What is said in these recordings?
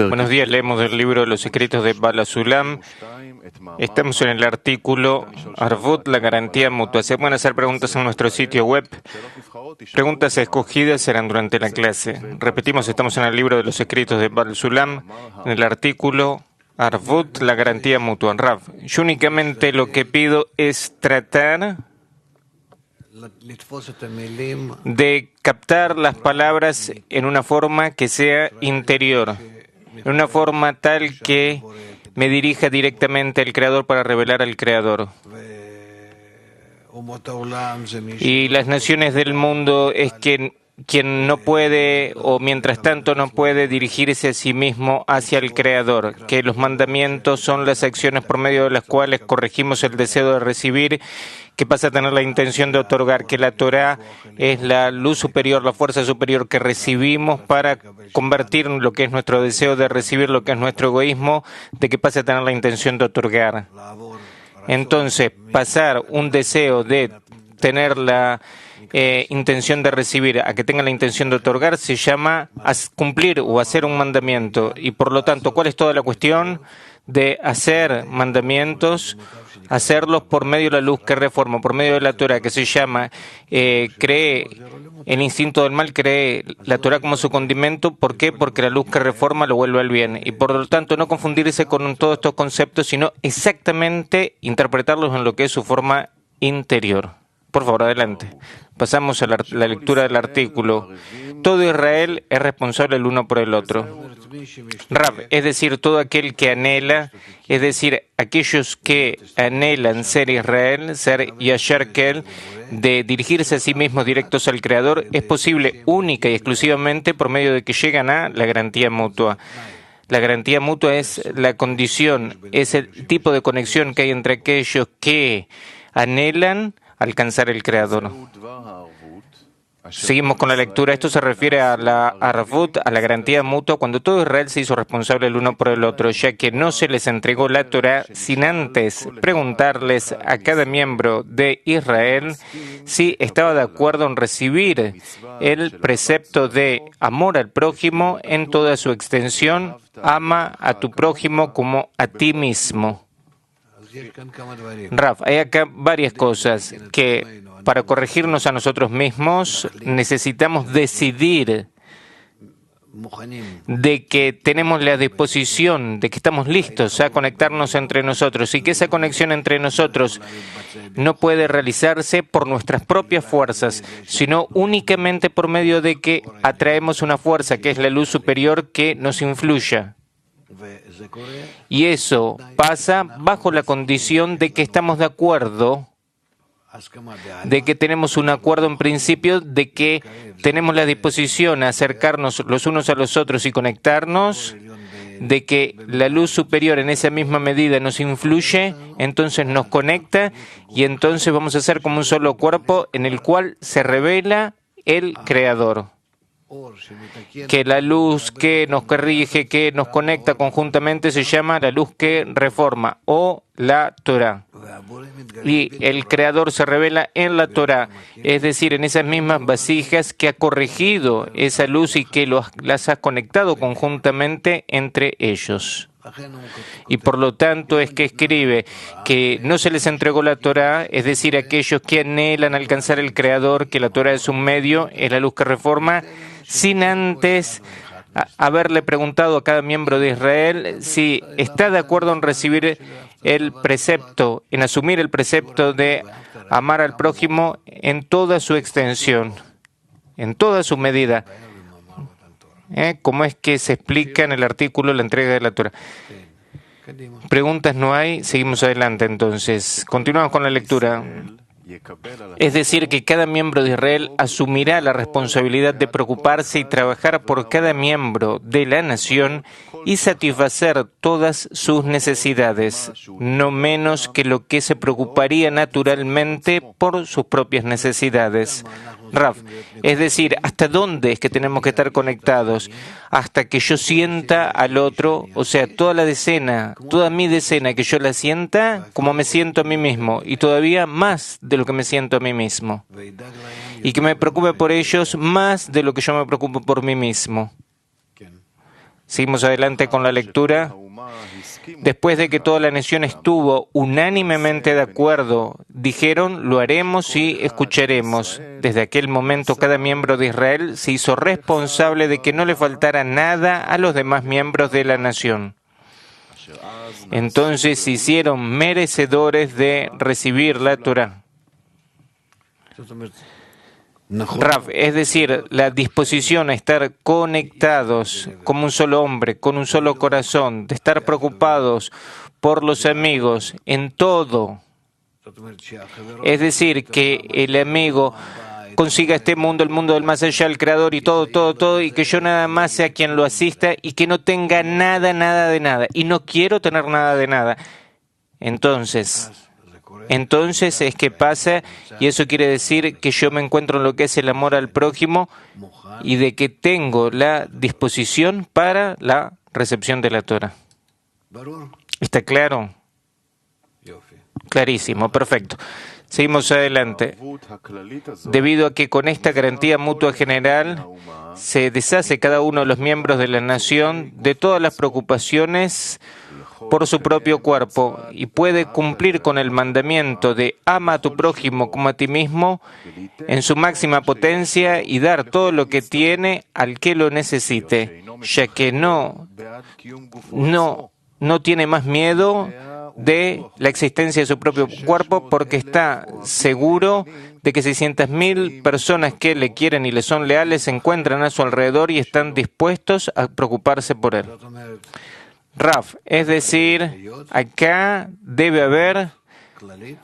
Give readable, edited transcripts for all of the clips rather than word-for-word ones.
Buenos días, leemos del libro de los secretos de Bala Sulam. Estamos en el artículo Arvut, la garantía mutua. Se pueden hacer preguntas en nuestro sitio web. Preguntas escogidas serán durante la clase. Repetimos, estamos en el libro de los secretos de Bala Sulam, en el artículo Arvut, la garantía mutua. Rav, yo únicamente lo que pido es tratar de captar las palabras en una forma que sea interior, en una forma tal que me dirija directamente al Creador para revelar al Creador. Y las naciones del mundo es quien no puede, o mientras tanto no puede dirigirse a sí mismo hacia el Creador, que los mandamientos son las acciones por medio de las cuales corregimos el deseo de recibir, que pasa a tener la intención de otorgar, que la Torah es la luz superior, la fuerza superior que recibimos para convertir lo que es nuestro deseo de recibir, lo que es nuestro egoísmo, de que pase a tener la intención de otorgar. Entonces, pasar un deseo de tener la intención de recibir a que tenga la intención de otorgar se llama cumplir o hacer un mandamiento. Y por lo tanto, ¿cuál es toda la cuestión? De hacer mandamientos, hacerlos por medio de la luz que reforma, por medio de la Torah, que se llama, cree el instinto del mal, cree la Torah como su condimento. ¿Por qué? Porque la luz que reforma lo vuelve al bien. Y por lo tanto, no confundirse con todos estos conceptos, sino exactamente interpretarlos en lo que es su forma interior. Por favor, adelante. Pasamos a la lectura del artículo. Todo Israel es responsable el uno por el otro. Rav, es decir, todo aquel que anhela, es decir, aquellos que anhelan ser Israel, ser Yashar Kel, de dirigirse a sí mismos directos al Creador, es posible única y exclusivamente por medio de que llegan a la garantía mutua. La garantía mutua es la condición, es el tipo de conexión que hay entre aquellos que anhelan alcanzar el Creador. Seguimos con la lectura. Esto se refiere a la Arvut, a la garantía mutua, cuando todo Israel se hizo responsable el uno por el otro, ya que no se les entregó la Torah sin antes preguntarles a cada miembro de Israel si estaba de acuerdo en recibir el precepto de amor al prójimo en toda su extensión. Ama a tu prójimo como a ti mismo. Rav, hay acá varias cosas que para corregirnos a nosotros mismos necesitamos decidir de que tenemos la disposición, de que estamos listos a conectarnos entre nosotros y que esa conexión entre nosotros no puede realizarse por nuestras propias fuerzas, sino únicamente por medio de que atraemos una fuerza que es la luz superior que nos influya. Y eso pasa bajo la condición de que estamos de acuerdo, de que tenemos un acuerdo en principio, de que tenemos la disposición a acercarnos los unos a los otros y conectarnos, de que la luz superior en esa misma medida nos influye, entonces nos conecta y entonces vamos a ser como un solo cuerpo en el cual se revela el Creador. Que la luz que nos corrige, que nos conecta conjuntamente, se llama la luz que reforma o la Torah. Y el Creador se revela en la Torah, es decir, en esas mismas vasijas que ha corregido esa luz y que las ha conectado conjuntamente entre ellos. Y por lo tanto es que escribe que no se les entregó la Torah, es decir, aquellos que anhelan alcanzar el Creador, que la Torah es un medio, es la luz que reforma, sin antes haberle preguntado a cada miembro de Israel si está de acuerdo en recibir el precepto, en asumir el precepto de amar al prójimo en toda su extensión, en toda su medida. Como es que se explica en el artículo la entrega de la Torah. Preguntas no hay, seguimos adelante entonces. Continuamos con la lectura. Es decir, que cada miembro de Israel asumirá la responsabilidad de preocuparse y trabajar por cada miembro de la nación y satisfacer todas sus necesidades, no menos que lo que se preocuparía naturalmente por sus propias necesidades. Rav, es decir, ¿hasta dónde es que tenemos que estar conectados? Hasta que yo sienta al otro, o sea, toda mi decena, que yo la sienta como me siento a mí mismo, y todavía más de lo que me siento a mí mismo. Y que me preocupe por ellos más de lo que yo me preocupo por mí mismo. Seguimos adelante con la lectura. Después de que toda la nación estuvo unánimemente de acuerdo, dijeron, lo haremos y escucharemos. Desde aquel momento, cada miembro de Israel se hizo responsable de que no le faltara nada a los demás miembros de la nación. Entonces se hicieron merecedores de recibir la Torá. Rav, es decir, la disposición a estar conectados como un solo hombre, con un solo corazón, de estar preocupados por los amigos en todo. Es decir, que el amigo consiga este mundo, el mundo del más allá, el creador y todo, y que yo nada más sea quien lo asista y que no tenga nada de nada. Y no quiero tener nada de nada. Entonces es que pasa, y eso quiere decir que yo me encuentro en lo que es el amor al prójimo y de que tengo la disposición para la recepción de la Torá. ¿Está claro? Clarísimo, perfecto. Seguimos adelante. Debido a que con esta garantía mutua general se deshace cada uno de los miembros de la nación de todas las preocupaciones por su propio cuerpo y puede cumplir con el mandamiento de ama a tu prójimo como a ti mismo en su máxima potencia y dar todo lo que tiene al que lo necesite, ya que no tiene más miedo de la existencia de su propio cuerpo porque está seguro de que 600.000 personas que le quieren y le son leales se encuentran a su alrededor y están dispuestos a preocuparse por él. Rav, es decir, acá debe haber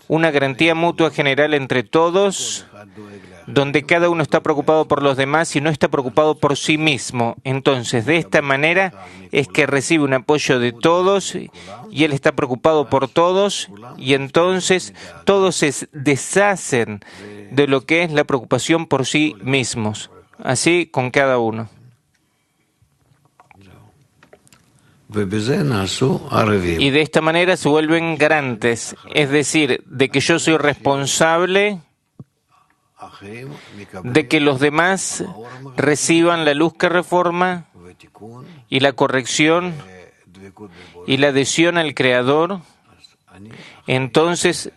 una garantía mutua general entre todos, donde cada uno está preocupado por los demás y no está preocupado por sí mismo. Entonces, de esta manera es que recibe un apoyo de todos y él está preocupado por todos y entonces todos se deshacen de lo que es la preocupación por sí mismos. Así con cada uno. Y de esta manera se vuelven garantes, es decir, de que yo soy responsable de que los demás reciban la luz que reforma y la corrección y la adhesión al Creador. Entonces,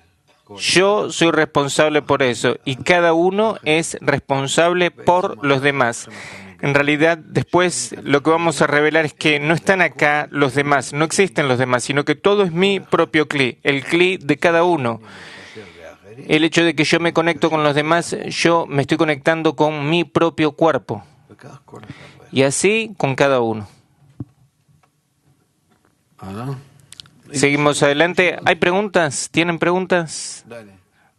yo soy responsable por eso y cada uno es responsable por los demás. En realidad, después lo que vamos a revelar es que no están acá los demás, no existen los demás, sino que todo es mi propio cli, el cli de cada uno. El hecho de que yo me conecto con los demás, yo me estoy conectando con mi propio cuerpo. Y así con cada uno. Seguimos adelante. ¿Hay preguntas? ¿Tienen preguntas?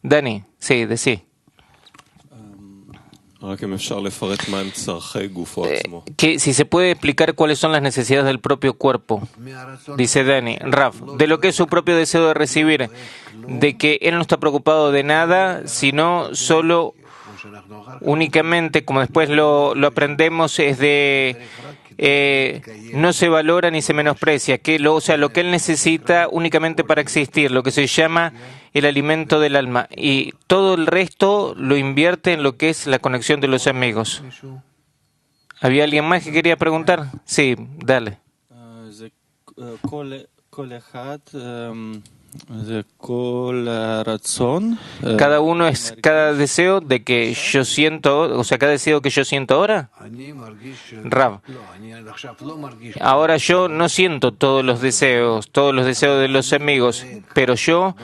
Dani, sí, decí. Que si se puede explicar cuáles son las necesidades del propio cuerpo, dice Dani. Rav, de lo que es su propio deseo de recibir, de que él no está preocupado de nada, sino solo únicamente, como después lo aprendemos, es de no se valora ni se menosprecia, o sea, lo que él necesita únicamente para existir, lo que se llama el alimento del alma, y todo el resto lo invierte en lo que es la conexión de los amigos. ¿Había alguien más que quería preguntar? Sí, dale. Cada uno es cada deseo de que yo siento, o sea, cada deseo que yo siento ahora. Rav, ahora yo no siento todos los deseos de los amigos, pero yo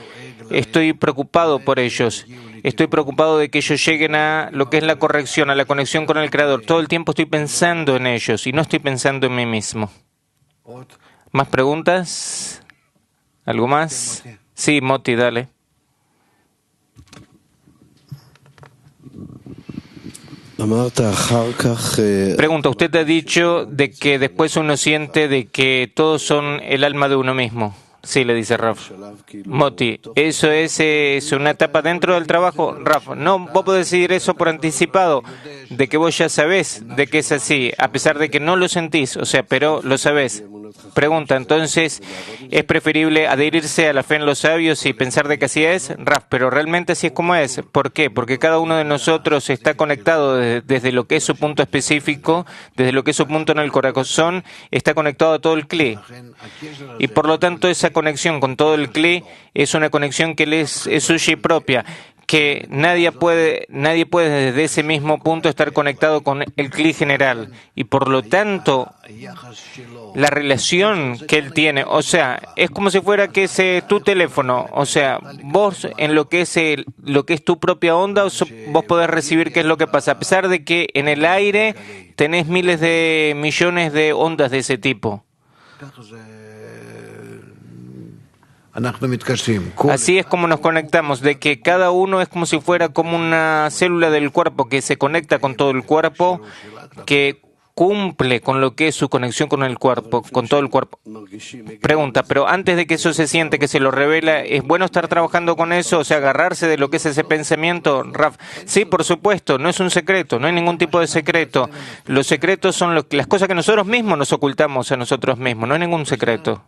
estoy preocupado por ellos. Estoy preocupado de que ellos lleguen a lo que es la corrección, a la conexión con el Creador. Todo el tiempo estoy pensando en ellos y no estoy pensando en mí mismo. ¿Más preguntas? ¿Algo más? Sí, Moti, dale. Pregunta, usted ha dicho de que después uno siente de que todos son el alma de uno mismo. Sí, le dice Raf. Moti, ¿eso es una etapa dentro del trabajo? Raf, no, vos podés decir eso por anticipado, de que vos ya sabés de que es así, a pesar de que no lo sentís, o sea, pero lo sabés. Pregunta, entonces, ¿es preferible adherirse a la fe en los sabios y pensar de que así es? Raf, pero realmente así es como es. ¿Por qué? Porque cada uno de nosotros está conectado desde lo que es su punto específico, desde lo que es su punto en el corazón, está conectado a todo el cli. Y por lo tanto, esa conexión con todo el cli es una conexión que es suya y propia, que nadie puede desde ese mismo punto estar conectado con el cli general. Y por lo tanto, la relación que él tiene, o sea, es como si fuera que es tu teléfono, o sea, vos en lo que es tu propia onda, vos podés recibir qué es lo que pasa, a pesar de que en el aire tenés miles de millones de ondas de ese tipo. Así es como nos conectamos, de que cada uno es como si fuera como una célula del cuerpo que se conecta con todo el cuerpo, que cumple con lo que es su conexión con el cuerpo, con todo el cuerpo. Pregunta, pero antes de que eso se siente, que se lo revela, ¿es bueno estar trabajando con eso? O sea, agarrarse de lo que es ese pensamiento, Raf. Sí, por supuesto, no es un secreto, no hay ningún tipo de secreto. Los secretos son las cosas que nosotros mismos nos ocultamos a nosotros mismos, no hay ningún secreto.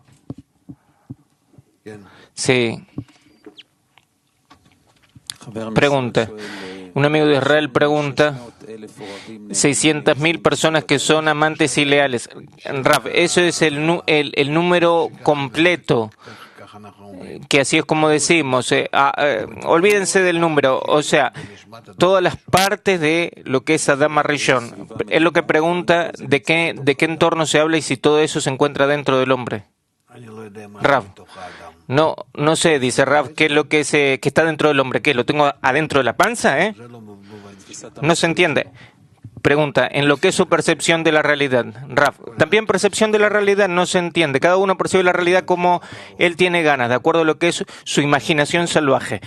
Sí. Pregunta. Un amigo de Israel pregunta, 600.000 personas que son amantes y leales. Raf, eso es el número completo, que así es como decimos. Olvídense del número, o sea, todas las partes de lo que es Adam Rishon. Es lo que pregunta de qué entorno se habla y si todo eso se encuentra dentro del hombre. Raf. No sé, dice Rav, ¿qué es lo que está dentro del hombre? ¿Qué? ¿Lo tengo adentro de la panza? No se entiende. Pregunta, en lo que es su percepción de la realidad. Rav, también percepción de la realidad no se entiende. Cada uno percibe la realidad como él tiene ganas, de acuerdo a lo que es su imaginación salvaje.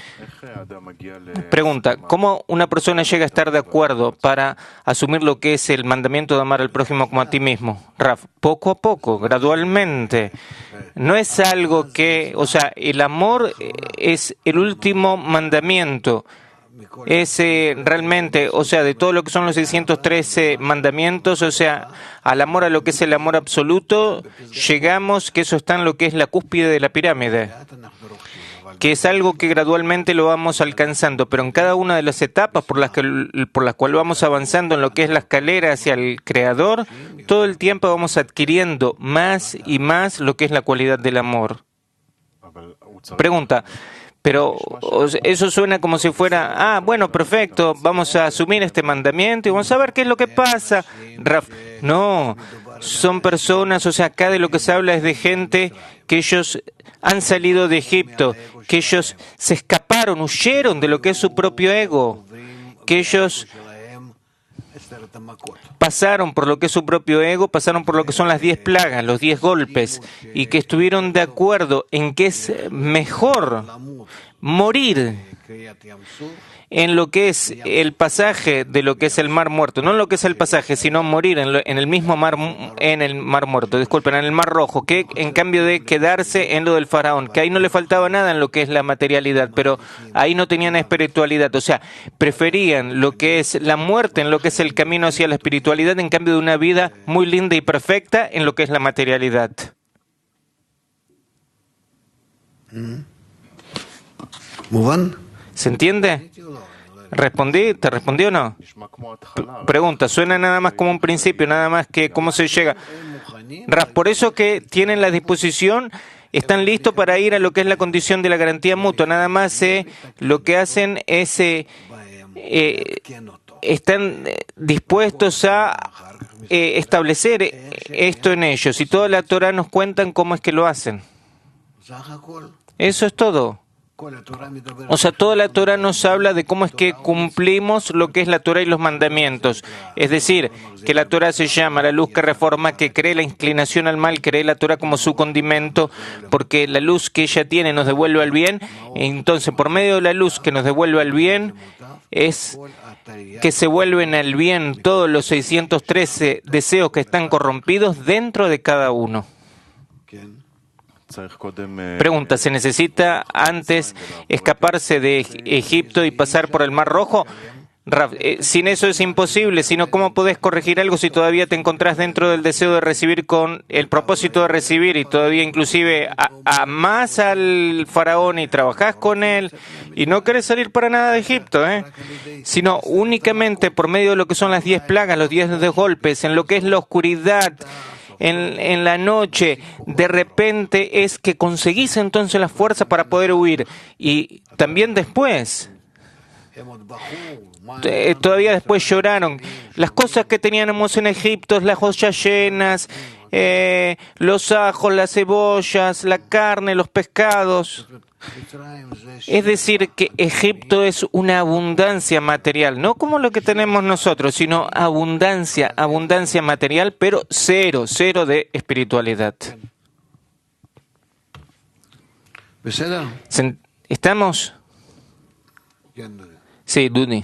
Pregunta, ¿cómo una persona llega a estar de acuerdo para asumir lo que es el mandamiento de amar al prójimo como a ti mismo? Rav, poco a poco, gradualmente. No es algo que, o sea, el amor es el último mandamiento. Es realmente, o sea, de todo lo que son los 613 mandamientos, o sea, al amor, a lo que es el amor absoluto, llegamos que eso está en lo que es la cúspide de la pirámide, que es algo que gradualmente lo vamos alcanzando, pero en cada una de las etapas por las cuales vamos avanzando en lo que es la escalera hacia el Creador, todo el tiempo vamos adquiriendo más y más lo que es la cualidad del amor. Pregunta, pero eso suena como si fuera, bueno, perfecto, vamos a asumir este mandamiento y vamos a ver qué es lo que pasa. Raf, no, son personas, o sea, acá de lo que se habla es de gente que ellos han salido de Egipto, que ellos se escaparon, huyeron de lo que es su propio ego, que ellos pasaron por lo que es su propio ego, pasaron por lo que son las 10 plagas, los 10 golpes, y que estuvieron de acuerdo en que es mejor morir en lo que es el pasaje de lo que es el Mar Muerto, no en lo que es el pasaje, sino morir en el mismo mar, en el Mar Muerto, disculpen, en el Mar Rojo, que en cambio de quedarse en lo del faraón, que ahí no le faltaba nada en lo que es la materialidad, pero ahí no tenían espiritualidad, o sea, preferían lo que es la muerte en lo que es el camino hacia la espiritualidad, en cambio de una vida muy linda y perfecta en lo que es la materialidad. ¿Se entiende? ¿Te respondí o no? Pregunta, suena nada más como un principio, nada más que cómo se llega. Por eso que tienen la disposición, están listos para ir a lo que es la condición de la garantía mutua, nada más lo que hacen es, están dispuestos a establecer esto en ellos, y toda la Torah nos cuentan cómo es que lo hacen. Eso es todo. O sea, toda la Torah nos habla de cómo es que cumplimos lo que es la Torah y los mandamientos. Es decir, que la Torah se llama la luz que reforma, que cree la inclinación al mal, cree la Torah como su condimento, porque la luz que ella tiene nos devuelve al bien. Entonces, por medio de la luz que nos devuelve al bien, es que se vuelven al bien todos los 613 deseos que están corrompidos dentro de cada uno. Pregunta, ¿se necesita antes escaparse de Egipto y pasar por el Mar Rojo? Rav, sin eso es imposible, sino ¿cómo podés corregir algo si todavía te encontrás dentro del deseo de recibir con el propósito de recibir y todavía inclusive amás al faraón y trabajás con él y no querés salir para nada de Egipto, sino únicamente por medio de lo que son las 10 plagas, los 10 golpes, en lo que es la oscuridad, en la noche, de repente es que conseguís entonces la fuerza para poder huir y también después. Todavía después lloraron. Las cosas que teníamos en Egipto, las ollas llenas, los ajos, las cebollas, la carne, los pescados. Es decir, que Egipto es una abundancia material, no como lo que tenemos nosotros, sino abundancia material, pero cero de espiritualidad. ¿Estamos? Sí, Duni.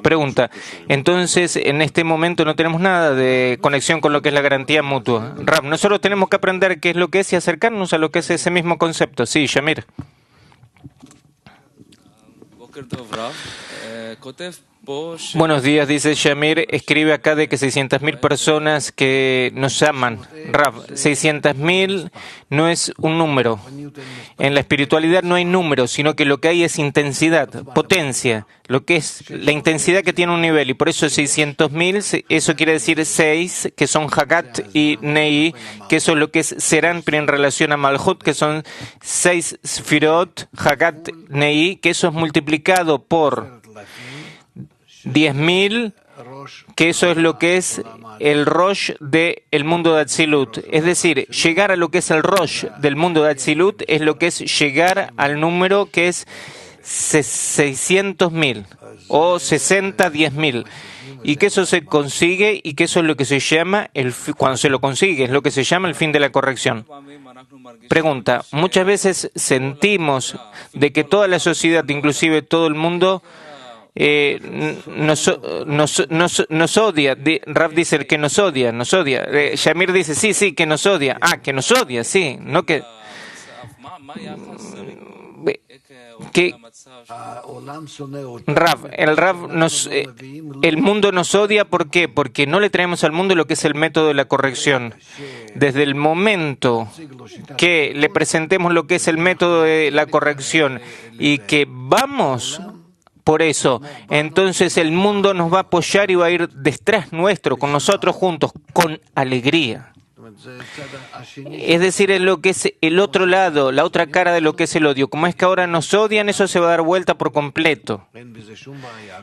Pregunta, entonces en este momento no tenemos nada de conexión con lo que es la garantía mutua. Rav, nosotros tenemos que aprender qué es lo que es y acercarnos a lo que es ese mismo concepto. Sí, Shamir. Buenos días, dice Shamir. Escribe acá de que 600.000 personas que nos aman. Rav, 600.000 no es un número. En la espiritualidad no hay número, sino que lo que hay es intensidad, potencia, lo que es la intensidad que tiene un nivel. Y por eso 600.000, eso quiere decir 6, que son Hagat y Nei, que eso es lo que es Serán, pero en relación a Malhut, que son 6 Sfirot, Hagat, Nei, que eso es multiplicado por 10.000, que eso es lo que es el Rosh del mundo de Atzilut. Es decir, llegar a lo que es el Rosh del mundo de Atzilut es lo que es llegar al número que es 600.000 o 10.000. Y que eso se consigue y que eso es lo que se llama, cuando se lo consigue, es lo que se llama el fin de la corrección. Pregunta, muchas veces sentimos de que toda la sociedad, inclusive todo el mundo, nos odia. Rav dice que nos odia. Shamir dice sí, que nos odia. Que nos odia, sí, no que... El mundo nos odia, ¿por qué? Porque no le traemos al mundo lo que es el método de la corrección. Desde el momento que le presentemos lo que es el método de la corrección y que vamos por eso, entonces el mundo nos va a apoyar y va a ir detrás nuestro, con nosotros juntos, con alegría. Es decir, es lo que es el otro lado, la otra cara de lo que es el odio. Como es que ahora nos odian, eso se va a dar vuelta por completo.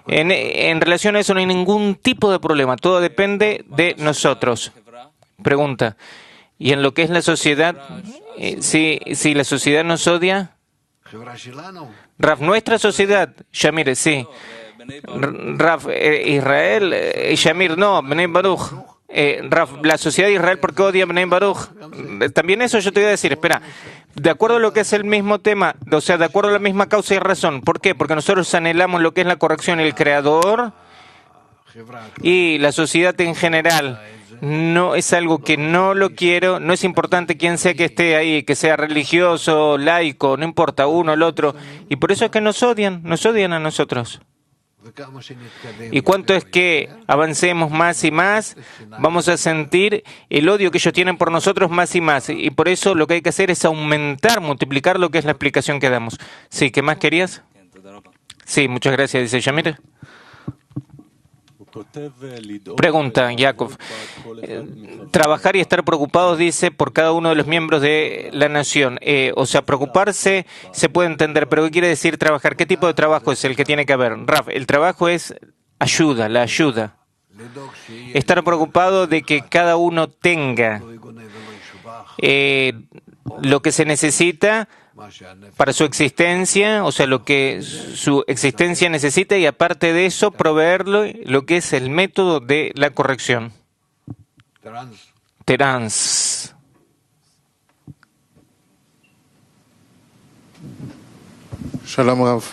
En relación a eso no hay ningún tipo de problema, todo depende de nosotros. Pregunta, ¿y en lo que es la sociedad? Si la sociedad nos odia... Rav, nuestra sociedad, Shamir, sí. Rav, Israel, Shamir, no, Bnei Baruch. Rav, la sociedad de Israel, ¿por qué odia Bnei Baruch? También eso yo te voy a decir, espera, de acuerdo a lo que es el mismo tema, o sea, de acuerdo a la misma causa y razón. ¿Por qué? Porque nosotros anhelamos lo que es la corrección, el Creador y la sociedad en general. No es algo que no lo quiero, no es importante quién sea que esté ahí, que sea religioso, laico, no importa uno, el otro. Y por eso es que nos odian a nosotros. Y cuanto es que avancemos más y más, vamos a sentir el odio que ellos tienen por nosotros más y más. Y por eso lo que hay que hacer es aumentar, multiplicar lo que es la explicación que damos. Sí, ¿qué más querías? Sí, muchas gracias, dice Shamir. Pregunta, Jacob. Trabajar y estar preocupados, dice, por cada uno de los miembros de la nación. O sea, preocuparse se puede entender, pero ¿qué quiere decir trabajar? ¿Qué tipo de trabajo es el que tiene que haber? Raf, el trabajo es ayuda, la ayuda. Estar preocupado de que cada uno tenga lo que se necesita para su existencia, o sea, lo que su existencia necesita, y aparte de eso, proveerle lo que es el método de la corrección. Terans. Shalom Rav.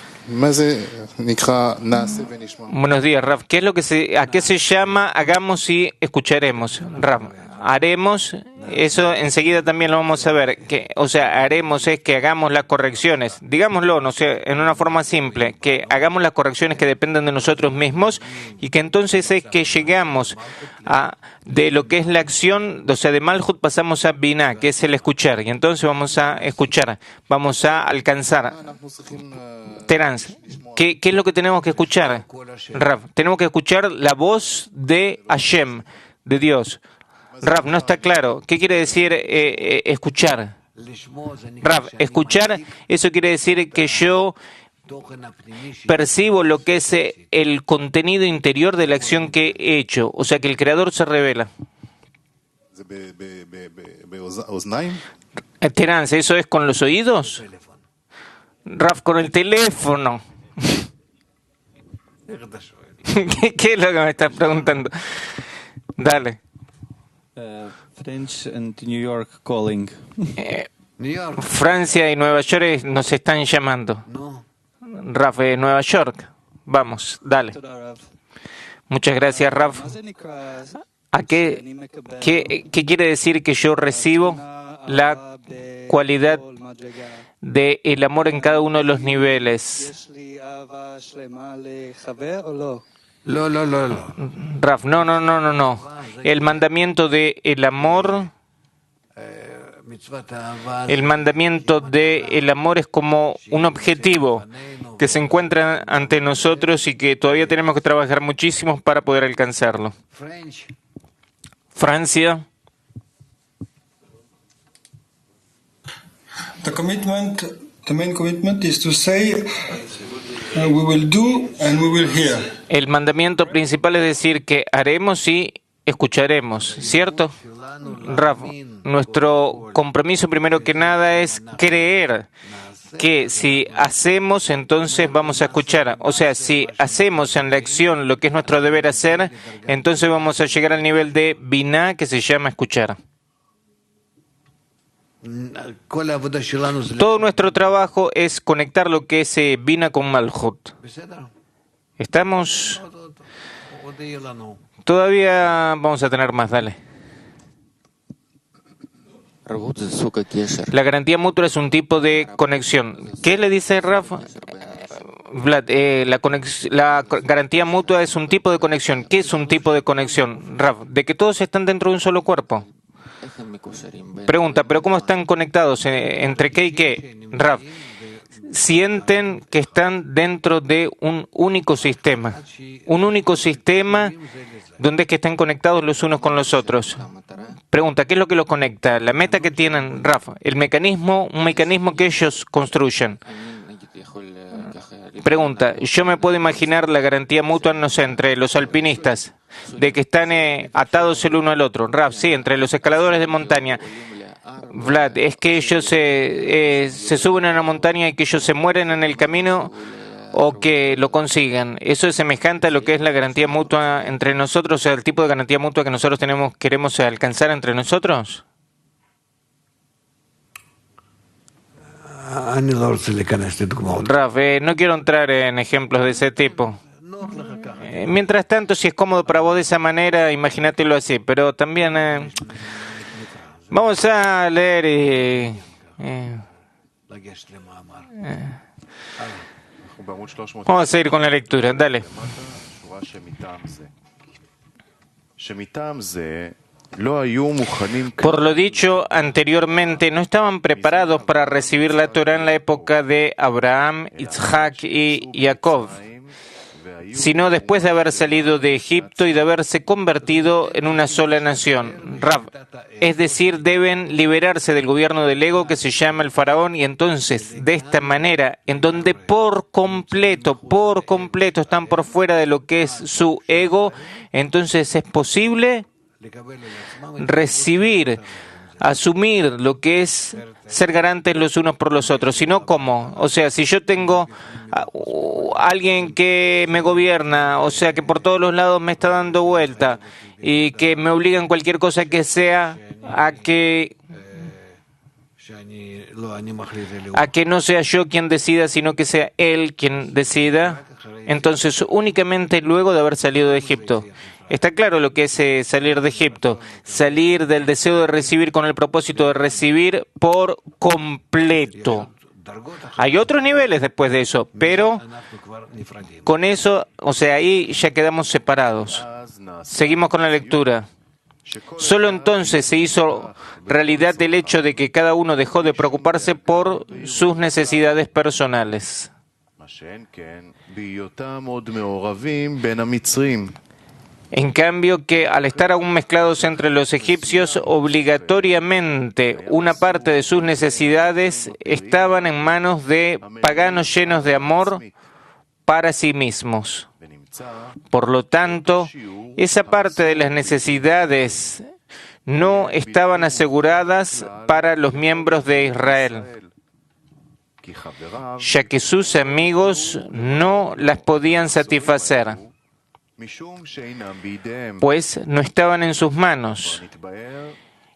Buenos días, Rav. ¿Qué es lo que a qué se llama hagamos y escucharemos? Rav, haremos, eso enseguida también lo vamos a ver. Haremos es que hagamos las correcciones. Digámoslo, no sé, en una forma simple, que hagamos las correcciones que dependen de nosotros mismos y que entonces es que llegamos de lo que es la acción, o sea, de Malhut pasamos a Binah, que es el escuchar. Y entonces vamos a escuchar, vamos a alcanzar. Terence, ¿qué es lo que tenemos que escuchar, Rav? Tenemos que escuchar la voz de Hashem, de Dios. Rav, no está claro. ¿Qué quiere decir escuchar? Rav, escuchar, eso quiere decir que yo percibo lo que es el contenido interior de la acción que he hecho. O sea, que el Creador se revela. Terence, ¿eso es con los oídos? Rav, con el teléfono. ¿Qué es lo que me estás preguntando? Dale. French and New York calling. Francia y Nueva York nos están llamando. Raf, Nueva York. Vamos, dale. Muchas gracias, Raf. ¿Qué quiere decir que yo recibo la cualidad del amor en cada uno de los niveles? Raf, no. El mandamiento del amor, es como un objetivo que se encuentra ante nosotros y que todavía tenemos que trabajar muchísimo para poder alcanzarlo. Francia. The main commitment is to say we will do and we will hear. El mandamiento principal es decir que haremos y escucharemos, ¿cierto? Rav, nuestro compromiso primero que nada es creer que si hacemos, entonces vamos a escuchar. O sea, si hacemos en la acción lo que es nuestro deber hacer, entonces vamos a llegar al nivel de Binah, que se llama escuchar. Todo nuestro trabajo es conectar lo que es Binah con Malhut. ¿Estamos? Todavía vamos a tener más, dale. La garantía mutua es un tipo de conexión. ¿Qué le dice Rafa? Vlad, la garantía mutua es un tipo de conexión. ¿Qué es un tipo de conexión, Rafa? De que todos están dentro de un solo cuerpo. Pregunta, ¿pero cómo están conectados? ¿Entre qué y qué? Rav, sienten que están dentro de un único sistema. Un único sistema donde es que están conectados los unos con los otros. Pregunta, ¿qué es lo que los conecta? La meta que tienen, Rav, un mecanismo que ellos construyen. Pregunta, yo me puedo imaginar la garantía mutua, no sé, entre los alpinistas, de que están atados el uno al otro. Rav, sí, entre los escaladores de montaña. Vlad, es que ellos se suben a una montaña y que ellos se mueren en el camino o que lo consigan. ¿Eso es semejante a lo que es la garantía mutua entre nosotros, o sea, el tipo de garantía mutua que nosotros queremos alcanzar entre nosotros? Raf, no quiero entrar en ejemplos de ese tipo. Mientras tanto, si es cómodo para vos de esa manera, imagínatelo así. Pero también vamos a leer y... vamos a seguir con la lectura. Dale. Por lo dicho anteriormente, no estaban preparados para recibir la Torah en la época de Abraham, Isaac y Jacob, sino después de haber salido de Egipto y de haberse convertido en una sola nación. Rav, es decir, deben liberarse del gobierno del ego que se llama el faraón, y entonces, de esta manera, en donde por completo están por fuera de lo que es su ego, entonces es posible recibir, asumir lo que es ser garantes los unos por los otros. Si no, ¿cómo? O sea, si yo tengo a alguien que me gobierna, o sea, que por todos los lados me está dando vuelta y que me obliga en cualquier cosa que sea a que no sea yo quien decida, sino que sea él quien decida, entonces únicamente luego de haber salido de Egipto Está claro lo que es salir de Egipto, salir del deseo de recibir con el propósito de recibir por completo. Hay otros niveles después de eso, pero con eso, o sea, ahí ya quedamos separados. Seguimos con la lectura. Solo entonces se hizo realidad el hecho de que cada uno dejó de preocuparse por sus necesidades personales. En cambio, que al estar aún mezclados entre los egipcios, obligatoriamente una parte de sus necesidades estaban en manos de paganos llenos de amor para sí mismos. Por lo tanto, esa parte de las necesidades no estaban aseguradas para los miembros de Israel, ya que sus amigos no las podían satisfacer, pues no estaban en sus manos.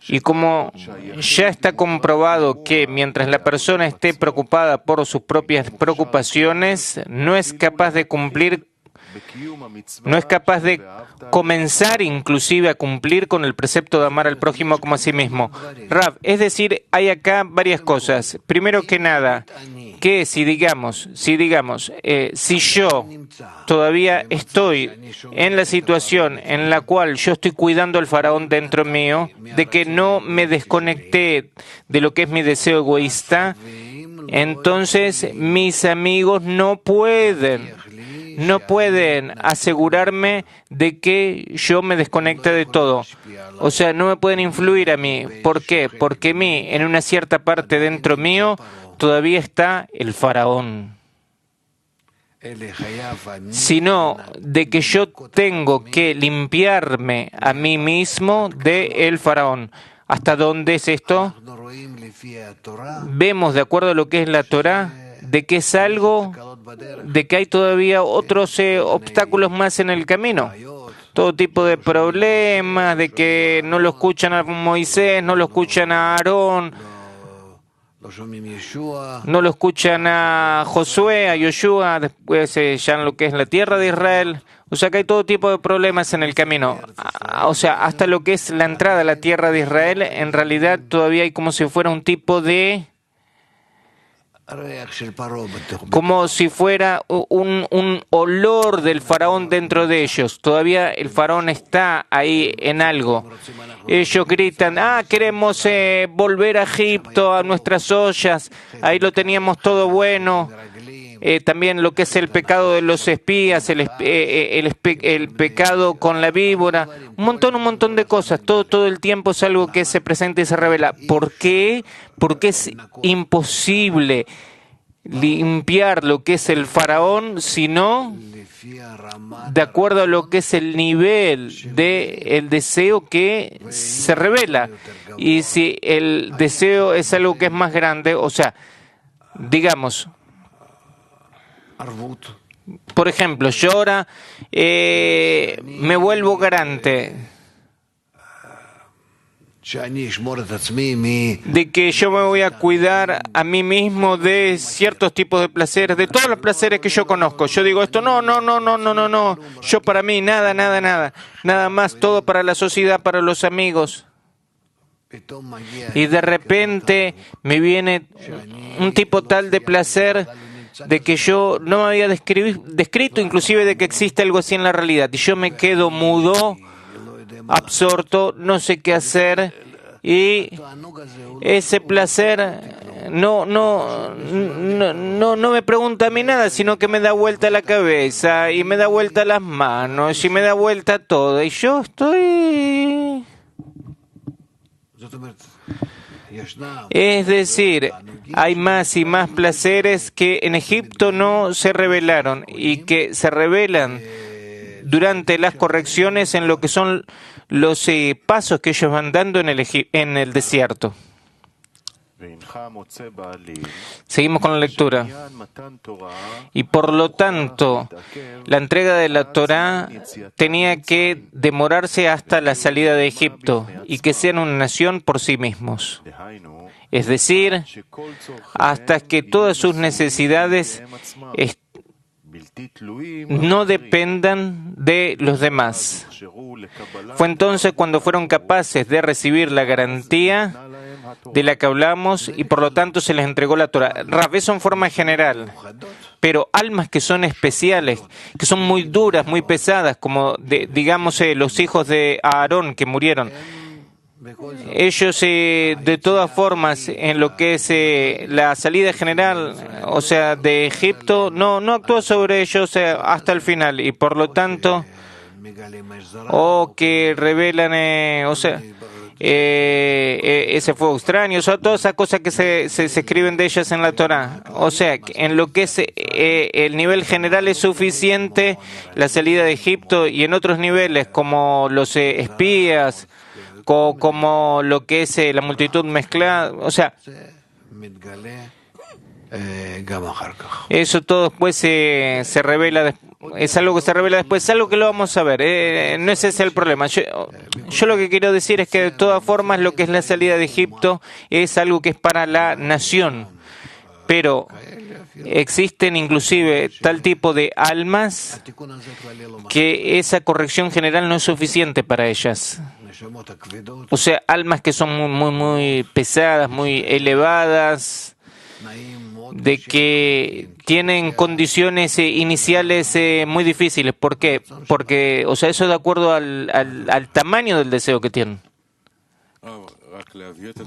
Y como ya está comprobado que mientras la persona esté preocupada por sus propias preocupaciones, no es capaz de comenzar inclusive a cumplir con el precepto de amar al prójimo como a sí mismo. Rav, es decir, hay acá varias cosas. Primero que nada, que si yo todavía estoy en la situación en la cual yo estoy cuidando al faraón dentro mío, de que no me desconecté de lo que es mi deseo egoísta, entonces mis amigos no pueden asegurarme de que yo me desconecte de todo. O sea, no me pueden influir a mí. ¿Por qué? Porque en una cierta parte dentro mío, todavía está el faraón. Sino de que yo tengo que limpiarme a mí mismo del faraón. ¿Hasta dónde es esto? Vemos, de acuerdo a lo que es la Torá, de que es algo, de que hay todavía otros obstáculos más en el camino. Todo tipo de problemas, de que no lo escuchan a Moisés, no lo escuchan a Aarón, no lo escuchan a Josué, a Yoshua, después ya en lo que es la tierra de Israel. O sea que hay todo tipo de problemas en el camino. O sea, hasta lo que es la entrada a la tierra de Israel, en realidad todavía hay como si fuera un tipo de... como si fuera un olor del faraón dentro de ellos. Todavía el faraón está ahí en algo. Ellos gritan, queremos volver a Egipto, a nuestras ollas, ahí lo teníamos todo bueno. También lo que es el pecado de los espías, el pecado con la víbora, un montón de cosas. Todo el tiempo es algo que se presenta y se revela. ¿Por qué? Porque es imposible limpiar lo que es el faraón, sino de acuerdo a lo que es el nivel del deseo que se revela. Y si el deseo es algo que es más grande, o sea, digamos, por ejemplo, yo ahora me vuelvo garante de que yo me voy a cuidar a mí mismo de ciertos tipos de placeres, de todos los placeres que yo conozco. Yo digo esto, no, yo para mí, nada más, todo para la sociedad, para los amigos. Y de repente me viene un tipo tal de placer de que yo no me había descrito inclusive de que existe algo así en la realidad. Y yo me quedo mudo, absorto, no sé qué hacer, y ese placer no me pregunta a mí nada, sino que me da vuelta la cabeza, y me da vuelta las manos, y me da vuelta todo, y yo estoy... Es decir, hay más y más placeres que en Egipto no se revelaron y que se revelan durante las correcciones en lo que son los pasos que ellos van dando en el desierto. Seguimos con la lectura. Y por lo tanto, la entrega de la Torá tenía que demorarse hasta la salida de Egipto y que sean una nación por sí mismos. Es decir, hasta que todas sus necesidades no dependan de los demás. Fue entonces cuando fueron capaces de recibir la garantía de la que hablamos y por lo tanto se les entregó la Torah. Rav, eso en forma general. Pero almas que son especiales, que son muy duras, muy pesadas, como digamos los hijos de Aarón que murieron. Ellos, de todas formas, en lo que es la salida general, o sea, de Egipto, no actuó sobre ellos hasta el final, y por lo tanto, que revelan, ese fuego extraño, o sea, todas esas cosas que se escriben de ellas en la Torah. O sea, en lo que es el nivel general es suficiente la salida de Egipto, y en otros niveles, como los espías, como lo que es la multitud mezclada, o sea, eso todo después se revela, es algo que se revela después, es algo que lo vamos a ver, no ese es el problema. Yo lo que quiero decir es que de todas formas lo que es la salida de Egipto es algo que es para la nación, pero existen inclusive tal tipo de almas que esa corrección general no es suficiente para ellas. O sea, almas que son muy pesadas, muy elevadas, de que tienen condiciones iniciales muy difíciles. ¿Por qué? Porque, o sea, eso de acuerdo al tamaño del deseo que tienen.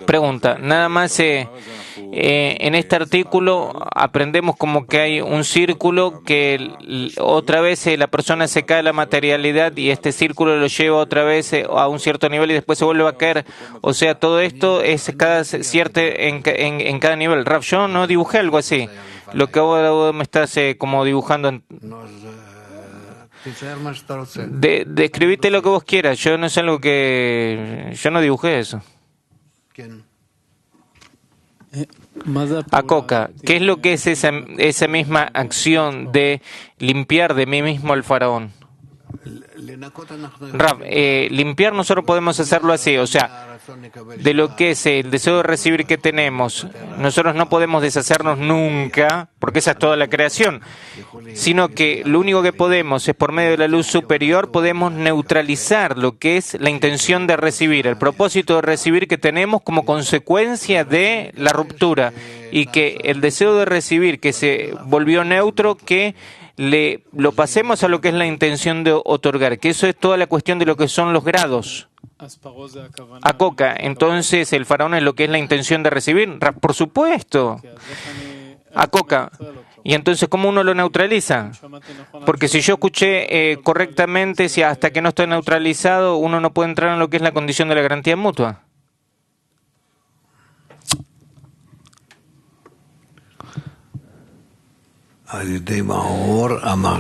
Pregunta, nada más en este artículo aprendemos como que hay un círculo que otra vez la persona se cae a la materialidad y este círculo lo lleva otra vez a un cierto nivel y después se vuelve a caer. O sea, todo esto es cada cierto en cada nivel. Rav, yo no dibujé algo así. Lo que ahora me estás como dibujando. Describite lo que vos quieras. Yo no es algo que... Yo no dibujé eso. Acoca, ¿qué es lo que es esa misma acción de limpiar de mí mismo al faraón? Rav, limpiar nosotros podemos hacerlo así, o sea, de lo que es el deseo de recibir que tenemos, nosotros no podemos deshacernos nunca, porque esa es toda la creación, sino que lo único que podemos es por medio de la luz superior, podemos neutralizar lo que es la intención de recibir, el propósito de recibir que tenemos como consecuencia de la ruptura, y que el deseo de recibir que se volvió neutro, que lo pasemos a lo que es la intención de otorgar, que eso es toda la cuestión de lo que son los grados. Acoca, entonces el faraón es lo que es la intención de recibir. Por supuesto. Acoca. Y entonces, ¿cómo uno lo neutraliza? Porque si yo escuché correctamente, si hasta que no esté neutralizado, uno no puede entrar en lo que es la condición de la garantía mutua.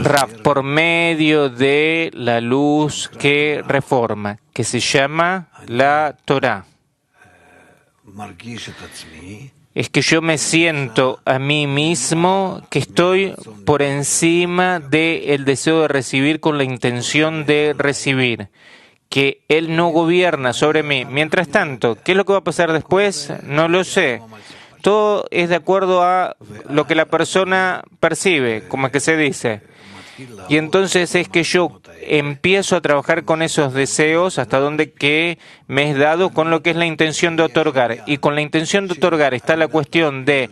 Rav, por medio de la luz que reforma, que se llama la Torah, es que yo me siento a mí mismo que estoy por encima del deseo de recibir con la intención de recibir, que Él no gobierna sobre mí. Mientras tanto, ¿qué es lo que va a pasar después? No lo sé. Todo es de acuerdo a lo que la persona percibe, como es que se dice. Y entonces es que yo empiezo a trabajar con esos deseos hasta donde que me es dado con lo que es la intención de otorgar. Y con la intención de otorgar está la cuestión de,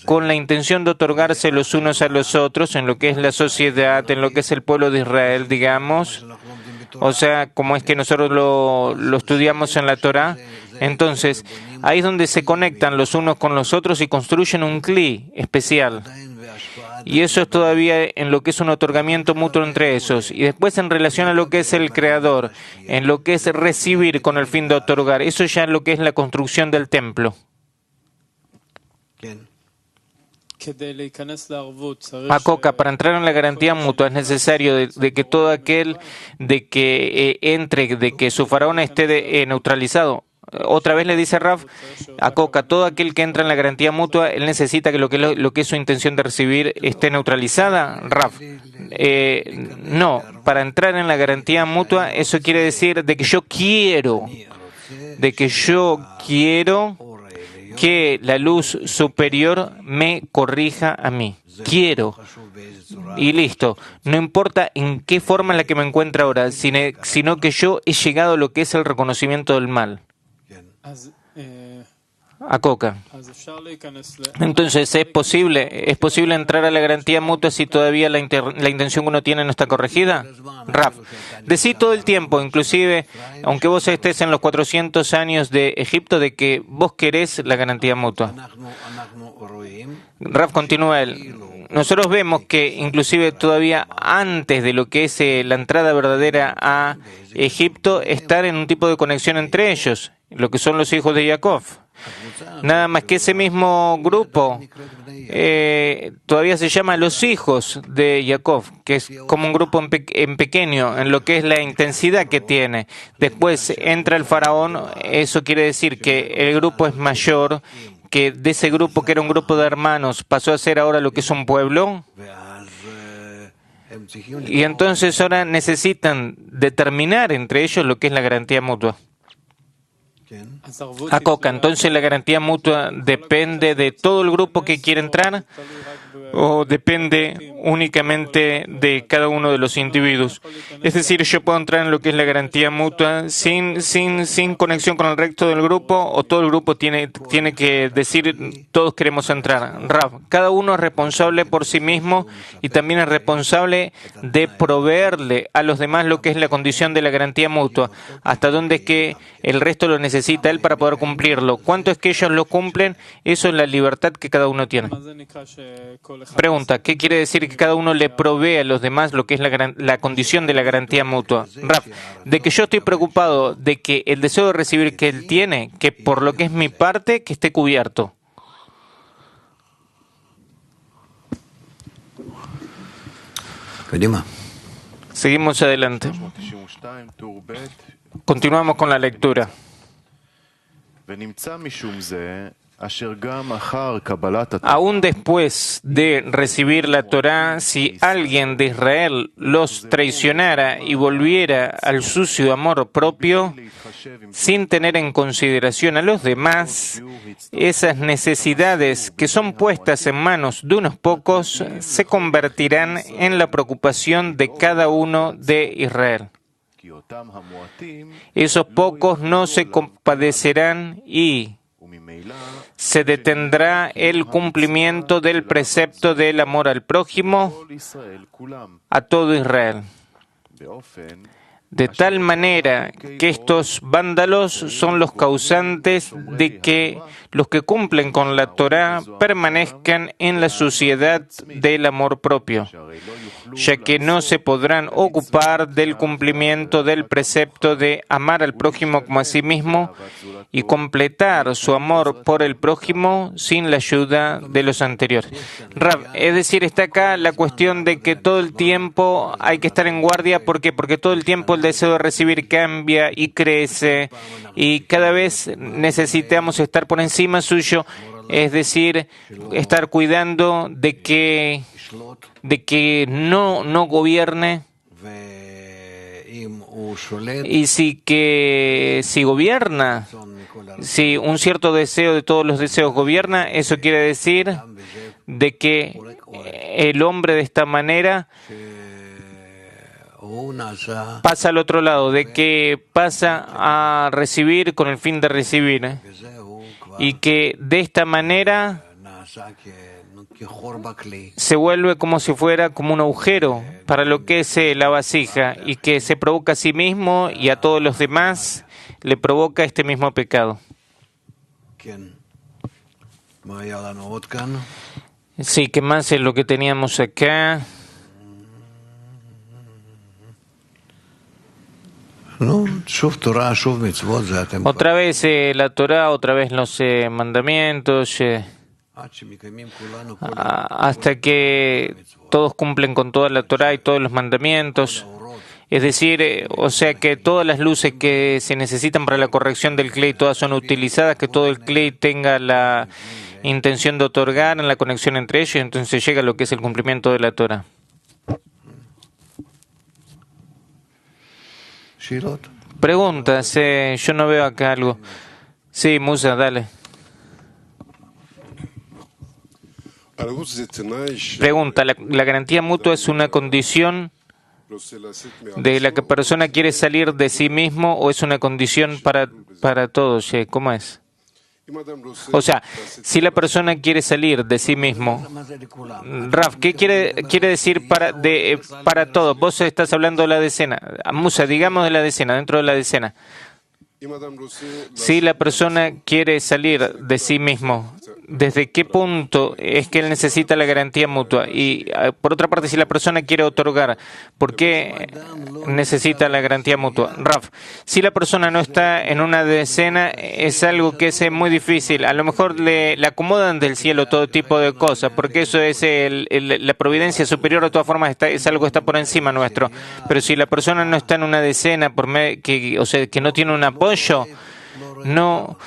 con la intención de otorgarse los unos a los otros, en lo que es la sociedad, en lo que es el pueblo de Israel, digamos. O sea, como es que nosotros lo estudiamos en la Torah. Entonces, ahí es donde se conectan los unos con los otros y construyen un cli especial. Y eso es todavía en lo que es un otorgamiento mutuo entre esos. Y después en relación a lo que es el creador, en lo que es recibir con el fin de otorgar, eso ya es lo que es la construcción del templo. Acoca, para entrar en la garantía mutua es necesario de que todo aquel de que entre, de que su faraón esté neutralizado. Otra vez le dice Rav, Acoca, todo aquel que entra en la garantía mutua, él necesita que lo que es su intención de recibir esté neutralizada. Rav, no, para entrar en la garantía mutua, eso quiere decir de que yo quiero que la luz superior me corrija a mí. Quiero. Y listo. No importa en qué forma en la que me encuentro ahora, sino que yo he llegado a lo que es el reconocimiento del mal. A Coca. Entonces, ¿es posible entrar a la garantía mutua si todavía la intención que uno tiene no está corregida? Raf, decí todo el tiempo, inclusive, aunque vos estés en los 400 años de Egipto, de que vos querés la garantía mutua. Raf continúa él. Nosotros vemos que inclusive todavía antes de lo que es la entrada verdadera a Egipto, están en un tipo de conexión entre ellos, lo que son los hijos de Jacob. Nada más que ese mismo grupo todavía se llama los hijos de Jacob, que es como un grupo en pequeño, en lo que es la intensidad que tiene. Después entra el faraón, eso quiere decir que el grupo es mayor, que de ese grupo que era un grupo de hermanos pasó a ser ahora lo que es un pueblo. Y entonces ahora necesitan determinar entre ellos lo que es la garantía mutua. A Coca, entonces la garantía mutua depende de todo el grupo que quiere entrar o depende únicamente de cada uno de los individuos. Es decir, yo puedo entrar en lo que es la garantía mutua sin conexión con el resto del grupo, o todo el grupo tiene que decir todos queremos entrar. Rav, cada uno es responsable por sí mismo y también es responsable de proveerle a los demás lo que es la condición de la garantía mutua. Hasta dónde es que el resto lo necesita él para poder cumplirlo. ¿Cuánto es que ellos lo cumplen? Eso es la libertad que cada uno tiene. Pregunta, ¿qué quiere decir que cada uno le provee a los demás lo que es la condición de la garantía mutua? Raf, de que yo estoy preocupado de que el deseo de recibir que él tiene, que por lo que es mi parte, que esté cubierto. Seguimos adelante. Continuamos con la lectura. Aún después de recibir la Torá, si alguien de Israel los traicionara y volviera al sucio amor propio, sin tener en consideración a los demás, esas necesidades que son puestas en manos de unos pocos se convertirán en la preocupación de cada uno de Israel. Esos pocos no se compadecerán y se detendrá el cumplimiento del precepto del amor al prójimo a todo Israel. De tal manera que estos vándalos son los causantes de que los que cumplen con la Torá permanezcan en la suciedad del amor propio, ya que no se podrán ocupar del cumplimiento del precepto de amar al prójimo como a sí mismo y completar su amor por el prójimo sin la ayuda de los anteriores. Rav, es decir, está acá la cuestión de que todo el tiempo hay que estar en guardia. ¿Por qué? Porque todo el tiempo el deseo de recibir cambia y crece y cada vez necesitamos estar por encima suyo, es decir, estar cuidando de que no gobierne. Y si gobierna, si un cierto deseo de todos los deseos gobierna, eso quiere decir de que el hombre de esta manera pasa al otro lado, de que pasa a recibir con el fin de recibir, y que de esta manera se vuelve como si fuera como un agujero para lo que es la vasija, y que se provoca a sí mismo y a todos los demás le provoca este mismo pecado. Sí, ¿qué más es lo que teníamos acá? Otra vez la Torá, otra vez los mandamientos, hasta que todos cumplen con toda la Torá y todos los mandamientos. Es decir, o sea que todas las luces que se necesitan para la corrección del Klei, todas son utilizadas, que todo el Klei tenga la intención de otorgar en la conexión entre ellos, y entonces llega lo que es el cumplimiento de la Torá. Preguntas, yo no veo acá algo. Sí, Musa, dale. Pregunta, ¿la garantía mutua es una condición de la que persona quiere salir de sí mismo o es una condición para todos? ¿Cómo es? O sea, si la persona quiere salir de sí mismo, Raf, ¿qué quiere decir para todos? Vos estás hablando de la decena. Musa, digamos de la decena, dentro de la decena. Si la persona quiere salir de sí mismo, ¿desde qué punto es que él necesita la garantía mutua? Y por otra parte, si la persona quiere otorgar, ¿por qué necesita la garantía mutua? Raf, si la persona no está en una decena, es algo que es muy difícil. A lo mejor le acomodan del cielo todo tipo de cosas, porque eso es la providencia superior, de todas formas es algo que está por encima nuestro. Pero si la persona no está en una decena, o sea, que no tiene un apoyo, no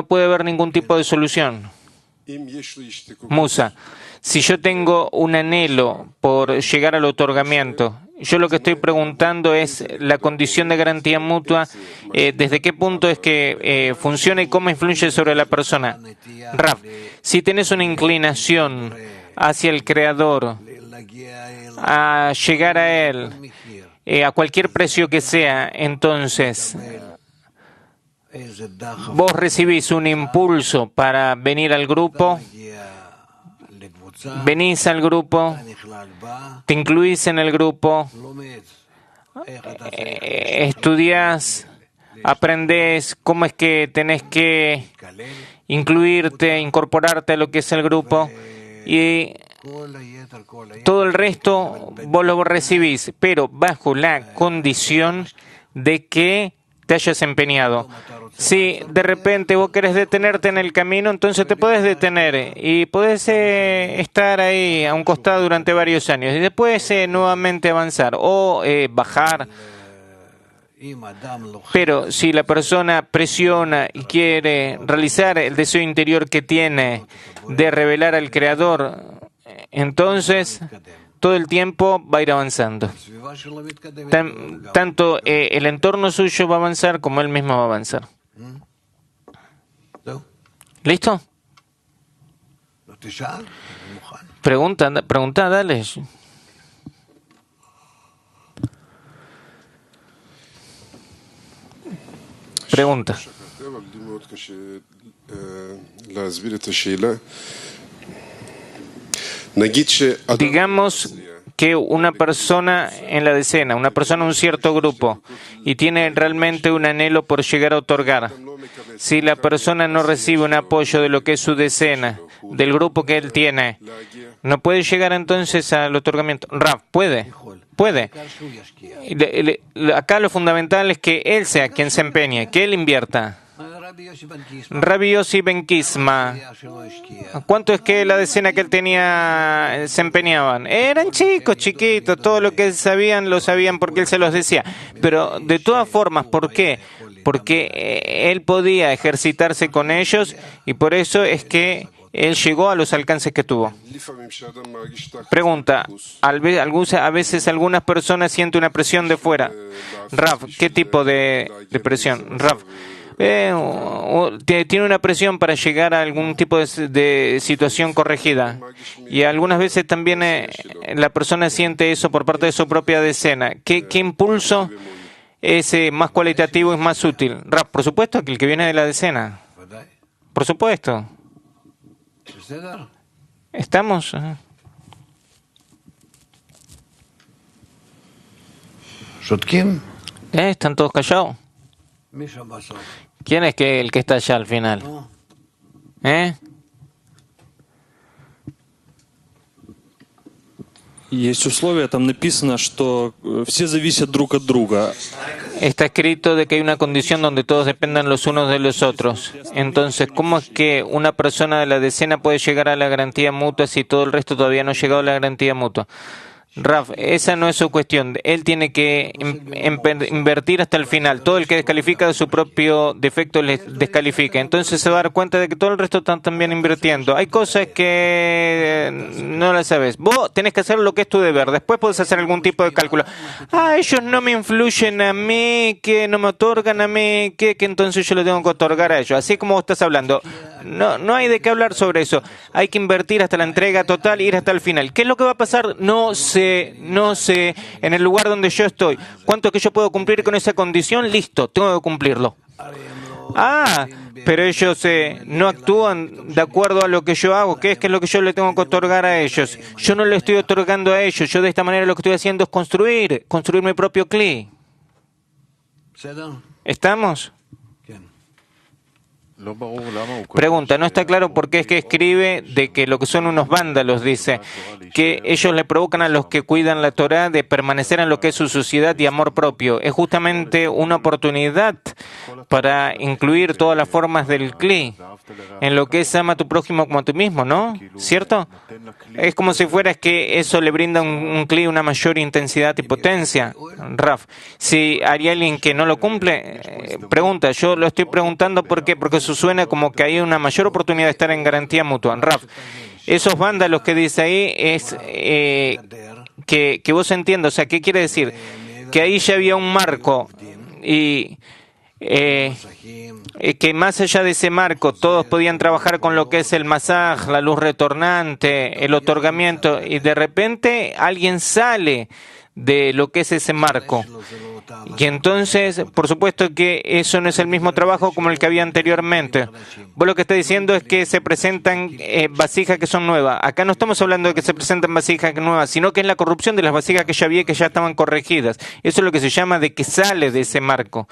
puede haber ningún tipo de solución. Musa, si yo tengo un anhelo por llegar al otorgamiento, yo lo que estoy preguntando es la condición de garantía mutua, ¿desde qué punto es que funciona y cómo influye sobre la persona? Raf, si tienes una inclinación hacia el Creador, a llegar a Él, a cualquier precio que sea, entonces vos recibís un impulso para venir al grupo, venís al grupo, te incluís en el grupo, estudiás, aprendés cómo es que tenés que incluirte, incorporarte a lo que es el grupo y todo el resto vos lo recibís, pero bajo la condición de que te hayas empeñado. Si de repente vos querés detenerte en el camino, entonces te podés detener y podés estar ahí a un costado durante varios años y después nuevamente avanzar o bajar. Pero si la persona presiona y quiere realizar el deseo interior que tiene de revelar al Creador, entonces todo el tiempo va a ir avanzando. Tanto el entorno suyo va a avanzar como él mismo va a avanzar. ¿Listo? Pregunta, dale. Pregunta. Digamos que una persona en la decena, una persona en un cierto grupo, y tiene realmente un anhelo por llegar a otorgar. Si la persona no recibe un apoyo de lo que es su decena, del grupo que él tiene, ¿no puede llegar entonces al otorgamiento? Raf, puede. Acá lo fundamental es que él sea quien se empeñe, que él invierta. Rabbi Yossi ben Kisma, ¿cuánto es que la decena que él tenía se empeñaban? Eran chicos, chiquitos, todo lo que sabían lo sabían porque él se los decía. Pero de todas formas, ¿por qué? Porque él podía ejercitarse con ellos y por eso es que él llegó a los alcances que tuvo. Pregunta, a veces algunas personas sienten una presión de fuera. Raf, ¿qué tipo de presión? Raf, tiene una presión para llegar a algún tipo de situación corregida. Y algunas veces también la persona siente eso por parte de su propia decena. ¿Qué impulso es más cualitativo y más útil? Raf, por supuesto que el que viene de la decena. Por supuesto. ¿Estamos? ¿Están todos callados? ¿Quién es el que está allá al final? Есть условия, там написано, что все зависят друг от друга. Está escrito de que hay una condición donde todos dependan los unos de los otros. Entonces, ¿cómo es que una persona de la decena puede llegar a la garantía mutua si todo el resto todavía no ha llegado a la garantía mutua? Raf, esa no es su cuestión. Él tiene que invertir hasta el final. Todo el que descalifica de su propio defecto les descalifica. Entonces se va a dar cuenta de que todo el resto están también invirtiendo. Hay cosas que no las sabes. Vos tenés que hacer lo que es tu deber. Después podés hacer algún tipo de cálculo. Ellos no me influyen a mí, que no me otorgan a mí, que entonces yo le tengo que otorgar a ellos. Así como vos estás hablando. no hay de qué hablar sobre eso. Hay que invertir hasta la entrega total, ir hasta el final. ¿Qué es lo que va a pasar? No sé. En el lugar donde yo estoy, ¿cuánto es que yo puedo cumplir con esa condición? Listo, tengo que cumplirlo. Pero ellos no actúan de acuerdo a lo que yo hago. ¿Qué es lo que yo le tengo que otorgar a ellos? Yo no le estoy otorgando a ellos. Yo de esta manera lo que estoy haciendo es construir mi propio cli. ¿Estamos? Pregunta, no está claro por qué es que escribe de que lo que son unos vándalos, dice, que ellos le provocan a los que cuidan la Torá de permanecer en lo que es su sociedad y amor propio. Es justamente una oportunidad para incluir todas las formas del cli en lo que es ama a tu prójimo como a ti mismo, ¿no? ¿Cierto? Es como si fueras que eso le brinda un cli una mayor intensidad y potencia. Raf, si hay alguien que no lo cumple, pregunta, yo lo estoy preguntando ¿por qué? Porque eso suena como que hay una mayor oportunidad de estar en garantía mutua. Raf, esos vándalos que dice ahí es que vos entiendas, o sea, ¿qué quiere decir? Que ahí ya había un marco y que más allá de ese marco todos podían trabajar con lo que es el masaj, la luz retornante, el otorgamiento, y de repente alguien sale de lo que es ese marco. Y entonces, por supuesto que eso no es el mismo trabajo como el que había anteriormente. Vos lo que estás diciendo es que se presentan vasijas que son nuevas. Acá no estamos hablando de que se presentan vasijas nuevas, sino que es la corrupción de las vasijas que ya había, que ya estaban corregidas. Eso es lo que se llama de que sale de ese marco.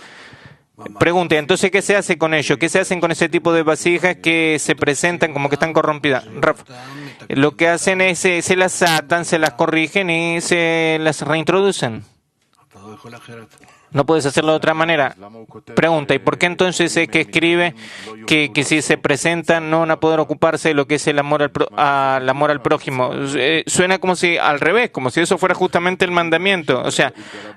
Pregunta, entonces, ¿qué se hace con ello? ¿Qué se hacen con ese tipo de vasijas que se presentan como que están corrompidas? Raf, lo que hacen es, se las atan, se las corrigen y se las reintroducen. No puedes hacerlo de otra manera. Pregunta, ¿y por qué entonces es que escribe que si se presentan no van a poder ocuparse de lo que es el amor al prójimo? Suena como si al revés, como si eso fuera justamente el mandamiento. O sea,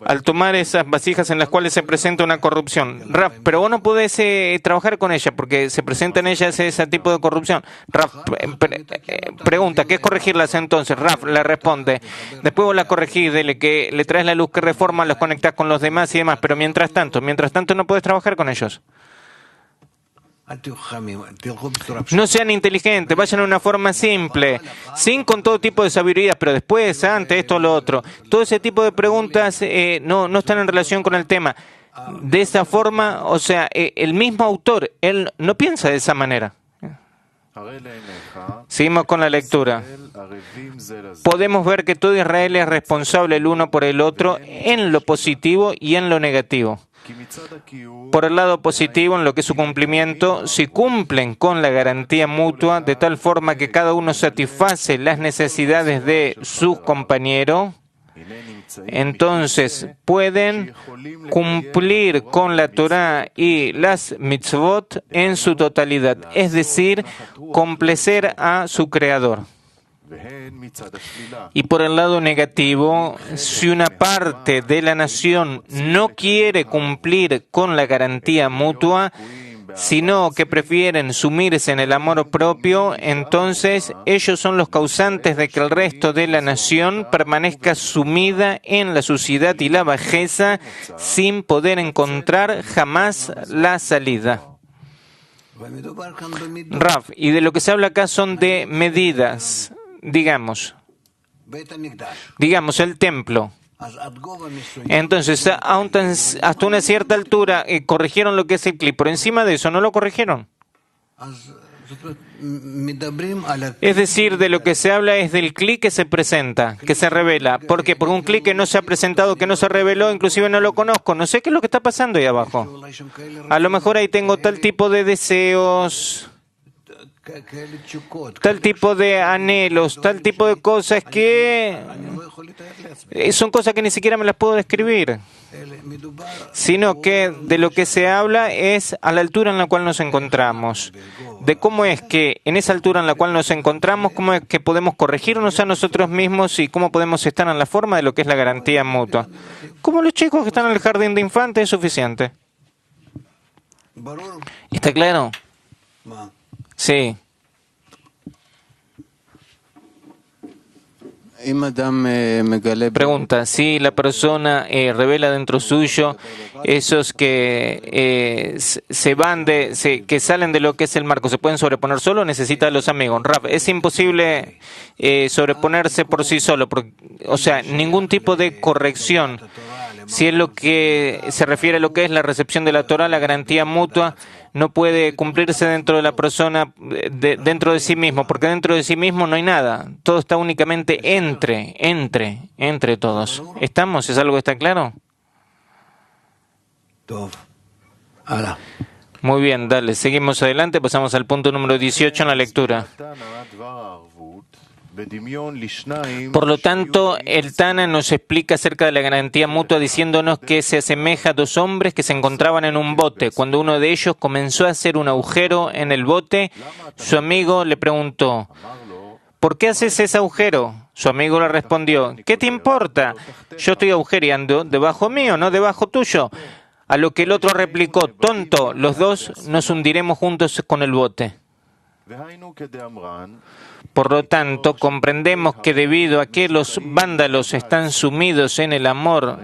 al tomar esas vasijas en las cuales se presenta una corrupción. Raf, pero vos no podés trabajar con ella porque se presenta en ellas ese tipo de corrupción. Raf, pregunta, ¿qué es corregirlas entonces? Raf le responde, después vos las corregís, dele que le traes la luz que reforma, los conectás con los demás y demás, pero mientras tanto no puedes trabajar con ellos. No sean inteligentes, vayan a una forma simple, sin con todo tipo de sabiduría, pero después, antes, esto o lo otro. Todo ese tipo de preguntas no están en relación con el tema. De esa forma, o sea, el mismo autor, él no piensa de esa manera. Seguimos con la lectura. Podemos ver que todo Israel es responsable el uno por el otro en lo positivo y en lo negativo. Por el lado positivo, en lo que es su cumplimiento, si cumplen con la garantía mutua de tal forma que cada uno satisface las necesidades de su compañero, entonces pueden cumplir con la Torá y las mitzvot en su totalidad, es decir, complacer a su Creador. Y por el lado negativo, si una parte de la nación no quiere cumplir con la garantía mutua, sino que prefieren sumirse en el amor propio, entonces ellos son los causantes de que el resto de la nación permanezca sumida en la suciedad y la bajeza sin poder encontrar jamás la salida. Raf, y de lo que se habla acá son de medidas, digamos el templo. Entonces, hasta una cierta altura corrigieron lo que es el clip, por encima de eso no lo corrigieron. Es decir, de lo que se habla es del clic que se presenta, que se revela. ¿Por qué? Porque un clic que no se ha presentado, que no se reveló, inclusive no lo conozco, no sé qué es lo que está pasando ahí abajo. A lo mejor ahí tengo tal tipo de deseos, tal tipo de anhelos, tal tipo de cosas que son cosas que ni siquiera me las puedo describir, sino que de lo que se habla es a la altura en la cual nos encontramos, de cómo es que en esa altura en la cual nos encontramos, cómo es que podemos corregirnos a nosotros mismos y cómo podemos estar en la forma de lo que es la garantía mutua. Como los chicos que están en el jardín de infantes es suficiente. ¿Está claro? Sí. Pregunta, si la persona revela dentro suyo esos que que salen de lo que es el marco, ¿se pueden sobreponer solo o necesita de los amigos? Rav, es imposible sobreponerse por sí solo, o sea, ningún tipo de corrección. Si es lo que se refiere a lo que es la recepción de la Torah, la garantía mutua no puede cumplirse dentro de la persona, dentro de sí mismo, porque dentro de sí mismo no hay nada. Todo está únicamente entre todos. ¿Estamos? ¿Es algo que está claro? Muy bien, dale, seguimos adelante, pasamos al punto número 18 en la lectura. Por lo tanto, el Tana nos explica acerca de la garantía mutua diciéndonos que se asemeja a dos hombres que se encontraban en un bote. Cuando uno de ellos comenzó a hacer un agujero en el bote, su amigo le preguntó, ¿por qué haces ese agujero? Su amigo le respondió, ¿qué te importa? Yo estoy agujereando debajo mío, no debajo tuyo. A lo que el otro replicó, tonto, los dos nos hundiremos juntos con el bote. Por lo tanto, comprendemos que debido a que los vándalos están sumidos en el amor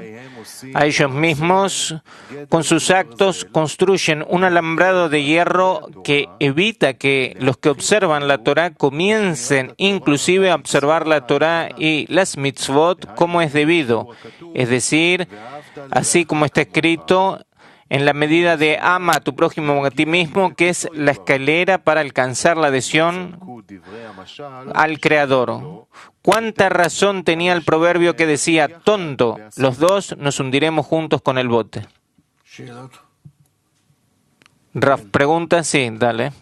a ellos mismos, con sus actos construyen un alambrado de hierro que evita que los que observan la Torá comiencen inclusive a observar la Torá y las mitzvot como es debido, es decir, así como está escrito, en la medida de ama a tu prójimo como a ti mismo, que es la escalera para alcanzar la adhesión al Creador. ¿Cuánta razón tenía el proverbio que decía, tonto, los dos nos hundiremos juntos con el bote? Raf pregunta, sí, dale.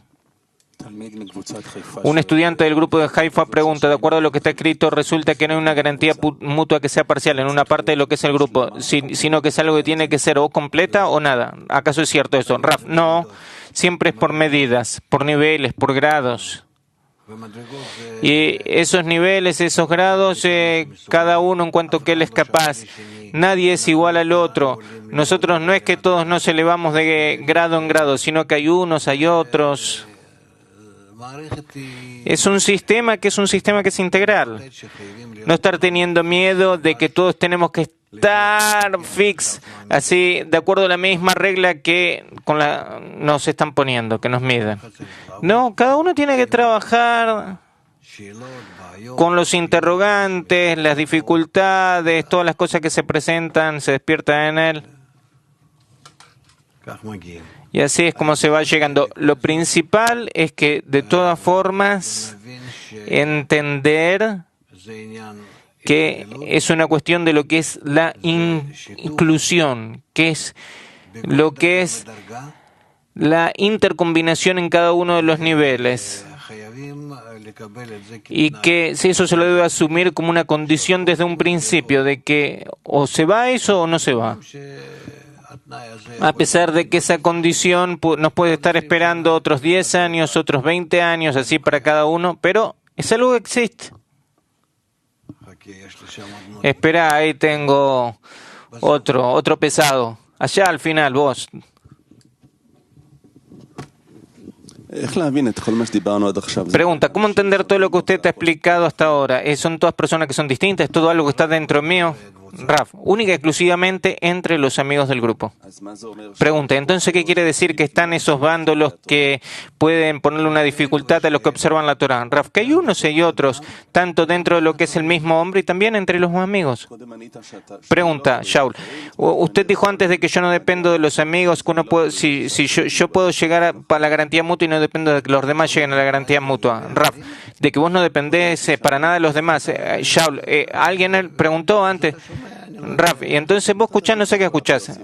Un estudiante del grupo de Haifa pregunta, de acuerdo a lo que está escrito, resulta que no hay una garantía mutua que sea parcial en una parte de lo que es el grupo, sino que es algo que tiene que ser o completa o nada. ¿Acaso es cierto eso? Raf, no, siempre es por medidas, por niveles, por grados. Y esos niveles, esos grados, cada uno en cuanto que él es capaz. Nadie es igual al otro. Nosotros no es que todos nos elevamos de grado en grado, sino que hay unos, hay otros. Es un sistema que es integral. No estar teniendo miedo de que todos tenemos que estar así, de acuerdo a la misma regla que nos están poniendo, que nos miden. No, cada uno tiene que trabajar con los interrogantes, las dificultades, todas las cosas que se presentan, se despiertan en él. Y así es como se va llegando. Lo principal es que, de todas formas, entender que es una cuestión de lo que es la inclusión, que es lo que es la intercombinación en cada uno de los niveles. Y que eso se lo debe asumir como una condición desde un principio, de que o se va eso o no se va. A pesar de que esa condición nos puede estar esperando otros 10 años, otros 20 años, así para cada uno, pero es algo que existe. Espera, ahí tengo otro pesado. Allá al final, vos. Pregunta, ¿cómo entender todo lo que usted te ha explicado hasta ahora? ¿Son todas personas que son distintas? ¿Es todo algo que está dentro mío? Raf, única y exclusivamente entre los amigos del grupo. Pregunta, entonces, ¿qué quiere decir que están esos vándalos que pueden ponerle una dificultad a los que observan la Torah? Raf, que hay unos y otros, tanto dentro de lo que es el mismo hombre y también entre los amigos. Pregunta, Shaul, usted dijo antes de que yo no dependo de los amigos, que uno puede, si yo puedo llegar a la garantía mutua y no dependo de que los demás lleguen a la garantía mutua. Raf, de que vos no dependés para nada de los demás. Shaul, alguien preguntó antes, Raf, y entonces vos escuchás, no sé qué escuchás.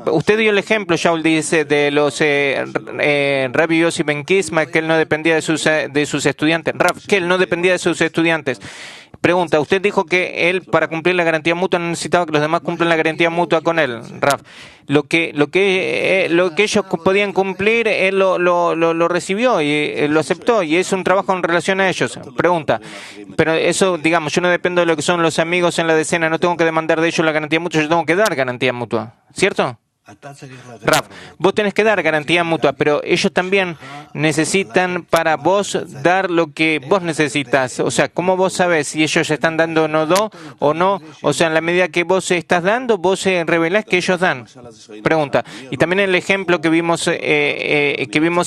Usted dio el ejemplo, Shaul dice, de los Rabbi Yossi Ben Kisma, que él no dependía de sus estudiantes. Raf, que él no dependía de sus estudiantes. Pregunta, usted dijo que él para cumplir la garantía mutua no necesitaba que los demás cumplan la garantía mutua con él. Raf, lo que ellos podían cumplir, él lo recibió y lo aceptó, y es un trabajo en relación a ellos. Pregunta, pero eso, digamos, yo no dependo de lo que son los amigos en la decena, no tengo que demandar de ellos la garantía mutua, yo tengo que dar garantía mutua, ¿cierto? Rav, vos tenés que dar garantía mutua, pero ellos también necesitan para vos dar lo que vos necesitas. O sea, ¿cómo vos sabés si ellos están dando o no? O sea, en la medida que vos estás dando, vos revelás que ellos dan. Pregunta. Y también el ejemplo que vimos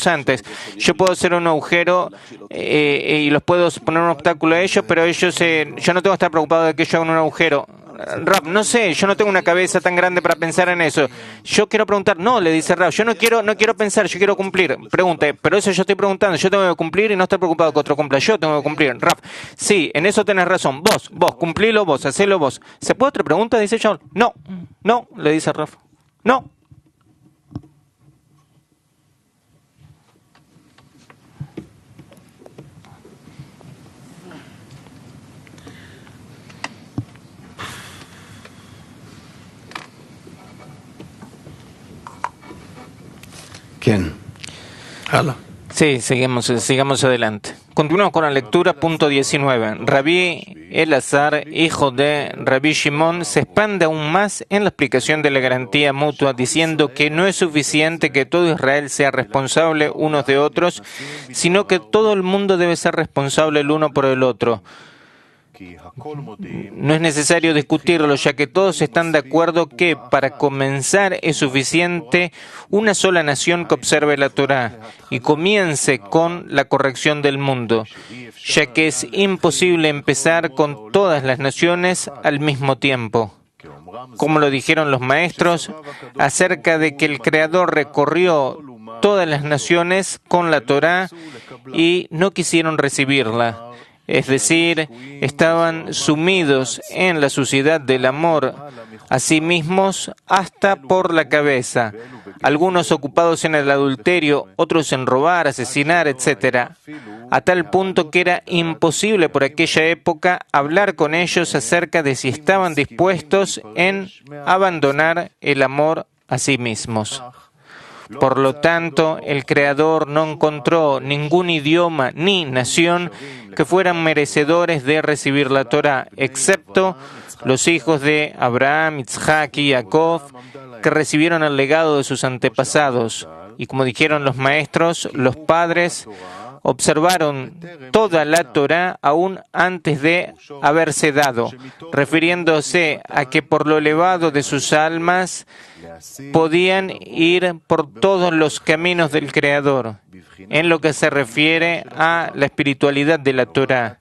antes. Yo puedo hacer un agujero y los puedo poner un obstáculo a ellos, pero ellos, yo no tengo que estar preocupado de que ellos hagan un agujero. Rab, no sé, yo no tengo una cabeza tan grande para pensar en eso. Yo quiero preguntar, no, le dice Rab, yo no quiero pensar, yo quiero cumplir. Pregunte, pero eso yo estoy preguntando, yo tengo que cumplir y no estoy preocupado que otro cumpla, yo tengo que cumplir. Rab, sí, en eso tenés razón, vos, cumplilo vos, hacelo vos. ¿Se puede otra pregunta? Dice Shaul. No, le dice Rab. No. ¿Quién? Hala. Sí, sigamos adelante. Continuamos con la lectura, punto 19. Rabí Elazar, hijo de Rabí Shimon, se expande aún más en la explicación de la garantía mutua, diciendo que no es suficiente que todo Israel sea responsable unos de otros, sino que todo el mundo debe ser responsable el uno por el otro. No es necesario discutirlo, ya que todos están de acuerdo que, para comenzar, es suficiente una sola nación que observe la Torá y comience con la corrección del mundo, ya que es imposible empezar con todas las naciones al mismo tiempo. Como lo dijeron los maestros, acerca de que el Creador recorrió todas las naciones con la Torá y no quisieron recibirla. Es decir, estaban sumidos en la suciedad del amor a sí mismos hasta por la cabeza, algunos ocupados en el adulterio, otros en robar, asesinar, etc., a tal punto que era imposible por aquella época hablar con ellos acerca de si estaban dispuestos en abandonar el amor a sí mismos. Por lo tanto, el Creador no encontró ningún idioma ni nación que fueran merecedores de recibir la Torá, excepto los hijos de Abraham, Isaac y Jacob, que recibieron el legado de sus antepasados. Y como dijeron los maestros, los padres observaron toda la Torá aún antes de haberse dado, refiriéndose a que por lo elevado de sus almas podían ir por todos los caminos del Creador, en lo que se refiere a la espiritualidad de la Torá.